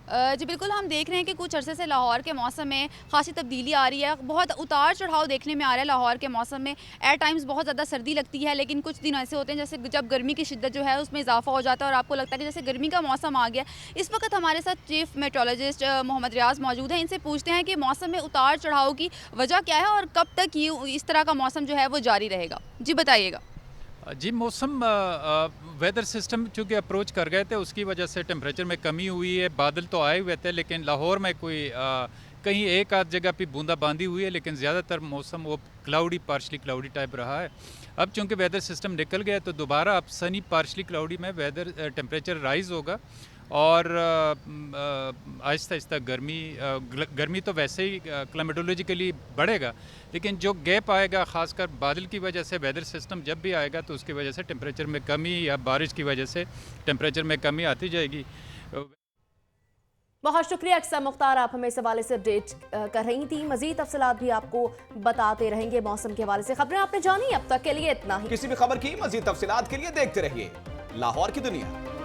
जी बिल्कुल, हम देख रहे हैं कि कुछ अरसे से लाहौर के मौसम में खासी तब्दीली आ रही है। बहुत उतार चढ़ाव देखने में आ रहा है लाहौर के मौसम में। एट टाइम्स बहुत ज़्यादा सर्दी लगती है, लेकिन कुछ दिन ऐसे होते हैं जैसे जब गर्मी की शिद्दत जो है उसमें इजाफा हो जाता है और आपको लगता है कि जैसे गर्मी का मौसम आ गया। इस वक्त हमारे साथ चीफ मेट्रोलॉजिस्ट मोहम्मद रियाज मौजूद हैं। इनसे पूछते हैं कि मौसम में उतार चढ़ाव की वजह क्या है और कब तक ये इस तरह का मौसम जो है वो जारी रहेगा। जी बताइएगा। जी, मौसम वेदर सिस्टम चूँकि अप्रोच कर गए थे उसकी वजह से टेम्परेचर में कमी हुई है। बादल तो आए हुए थे, लेकिन लाहौर में कोई कहीं एक आध जगह पे बूंदाबांदी हुई है, लेकिन ज़्यादातर मौसम वो क्लाउडी, पार्शली क्लाउडी टाइप रहा है। अब चूँकि वेदर सिस्टम निकल गया तो दोबारा अब सनी पार्शली क्लाउडी में वेदर टेम्परेचर राइज़ होगा और आहिस्ता आहिस्ता गर्मी तो वैसे ही क्लाइमेटोलॉजिकली बढ़ेगा, लेकिन जो गैप आएगा ख़ासकर बादल की वजह से, वेदर सिस्टम जब भी आएगा तो उसकी वजह से टेम्परेचर में कमी या बारिश की वजह से टेम्परेचर में कमी आती जाएगी। बहुत शुक्रिया अक्सा मुख्तार, आप हमें इस हवाले से अपडेट कर रही थी। मजीद तफसीलात भी आपको बताते रहेंगे मौसम के हवाले से। खबरें आपने जानी, अब तक के लिए इतना ही। किसी भी खबर की मजीद तफसीलात के लिए देखते रहिए लाहौर की दुनिया।